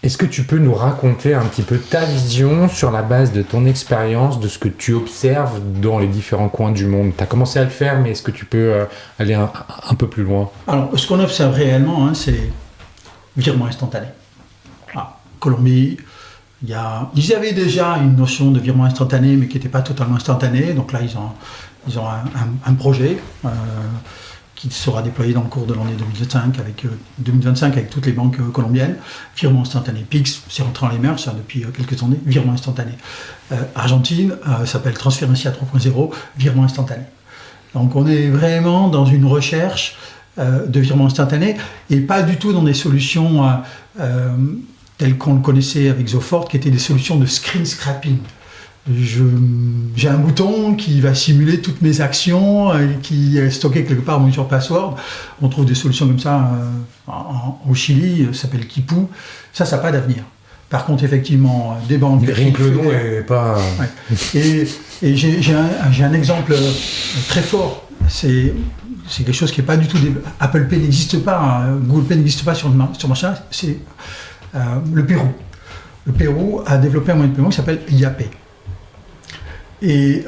est-ce que tu peux nous raconter un petit peu ta vision sur la base de ton expérience, de ce que tu observes dans les différents coins du monde? Tu as commencé à le faire, mais est-ce que tu peux aller un peu plus loin? Alors, ce qu'on observe réellement, c'est virement instantané. Colombie, ils avaient déjà une notion de virement instantané, mais qui n'était pas totalement instantané. Donc là, ils ont un projet qui sera déployé dans le cours de l'année 2025 avec toutes les banques colombiennes. Virement instantané. Pix, c'est rentré dans les mœurs depuis quelques années. Virement instantané. Argentine, s'appelle Transferencia 3.0. Virement instantané. Donc on est vraiment dans une recherche de virement instantané et pas du tout dans des solutions telles qu'on le connaissait avec Zofort, qui étaient des solutions de screen scrapping. J'ai un bouton qui va simuler toutes mes actions, qui est stocké quelque part sur password. On trouve des solutions comme ça au Chili, ça s'appelle Kipu. Ça n'a pas d'avenir. Par contre, effectivement, des banques... Rien que le nom n'est pas... Ouais. Et j'ai un exemple très fort. C'est quelque chose qui n'est pas du tout... Apple Pay n'existe pas, Google Pay n'existe pas sur le marché. C'est le Pérou. Le Pérou a développé un moyen de paiement qui s'appelle Yape. Et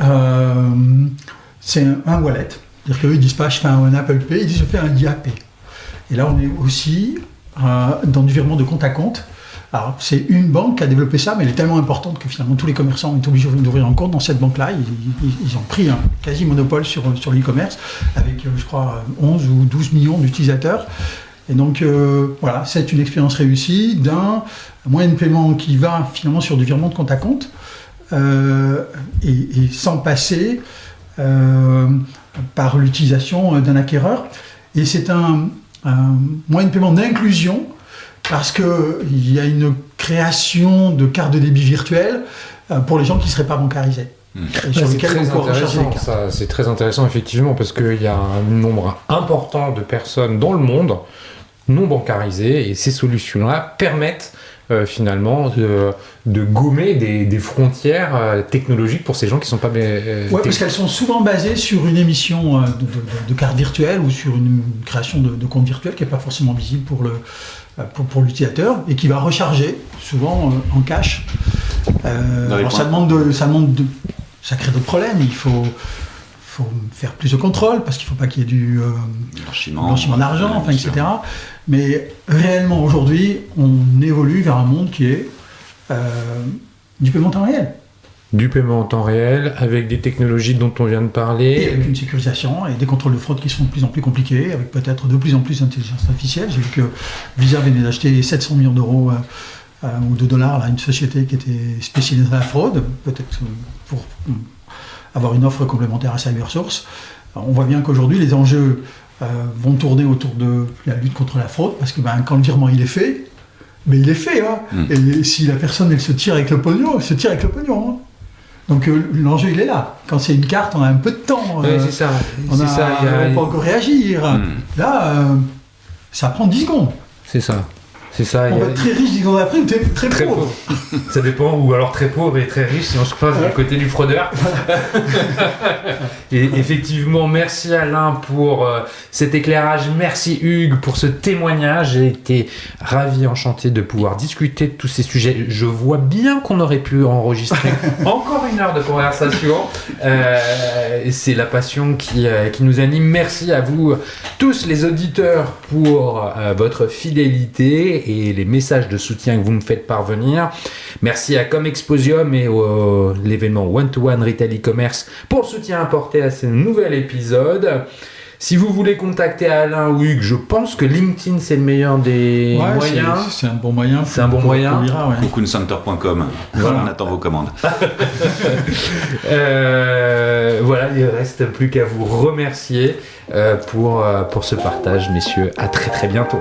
c'est un wallet. C'est-à-dire qu'eux, ils disent pas je fais un Apple Pay, ils disent je fais un Yape. Et là, on est aussi dans du virement de compte à compte. Alors, c'est une banque qui a développé ça, mais elle est tellement importante que finalement, tous les commerçants ont été obligés d'ouvrir un compte dans cette banque-là. Ils ont pris un quasi-monopole sur l'e-commerce avec, je crois, 11 ou 12 millions d'utilisateurs. Et donc, voilà, c'est une expérience réussie d'un moyen de paiement qui va finalement sur du virement de compte à compte. Et sans passer par l'utilisation d'un acquéreur. Et c'est un moyen de paiement d'inclusion parce qu'il y a une création de cartes de débit virtuelles pour les gens qui ne seraient pas bancarisés. C'est très intéressant, effectivement, parce qu'il y a un nombre important de personnes dans le monde non bancarisées et ces solutions-là permettent finalement de gommer des frontières technologiques pour ces gens qui ne sont pas... Oui, parce qu'elles sont souvent basées sur une émission de carte virtuelle ou sur une création de compte virtuel qui n'est pas forcément visible pour pour l'utilisateur et qui va recharger, souvent en cash. Alors ça crée d'autres problèmes. Il faut faire plus de contrôle parce qu'il ne faut pas qu'il y ait du blanchiment d'argent, etc. Mais réellement, aujourd'hui, on évolue vers un monde qui est du paiement en temps réel. Du paiement en temps réel, avec des technologies dont on vient de parler. Et avec une sécurisation et des contrôles de fraude qui sont de plus en plus compliqués, avec peut-être de plus en plus d'intelligence artificielle. J'ai vu que Visa venait d'acheter 700 millions d'euros ou de dollars à une société qui était spécialisée dans la fraude, peut-être pour avoir une offre complémentaire à CyberSource. Alors, on voit bien qu'aujourd'hui, les enjeux vont tourner autour de la lutte contre la fraude, parce que quand le virement il est fait, mais il est fait. Hein. Et si la personne elle se tire avec le pognon, elle se tire avec le pognon. Hein. Donc l'enjeu il est là. Quand c'est une carte, on a un peu de temps. C'est ça. On ne peut pas encore réagir. Là, ça prend 10 secondes. C'est ça. On va être très riche 10 secondes après ou très pauvre. Ça dépend, ou alors très pauvre et très riche si on se passe du côté du fraudeur. Et effectivement, merci Alain pour cet éclairage, merci Hugues pour ce témoignage. J'ai été ravi, enchanté de pouvoir discuter de tous ces sujets. Je vois bien qu'on aurait pu enregistrer encore 1 heure de conversation. C'est la passion qui nous anime. Merci à vous tous les auditeurs pour votre fidélité et les messages de soutien que vous me faites parvenir. Merci à Comexposium et l'événement One-to-One Retail e-commerce pour le soutien apporté à ce nouvel épisode. Si vous voulez contacter Alain ou Hugues, je pense que LinkedIn c'est le meilleur des moyens. C'est un bon moyen. C'est un bon moyen. Coconcenter.com. Voilà, on attend vos commandes. Voilà, il ne reste plus qu'à vous remercier pour ce partage, messieurs. À très très bientôt.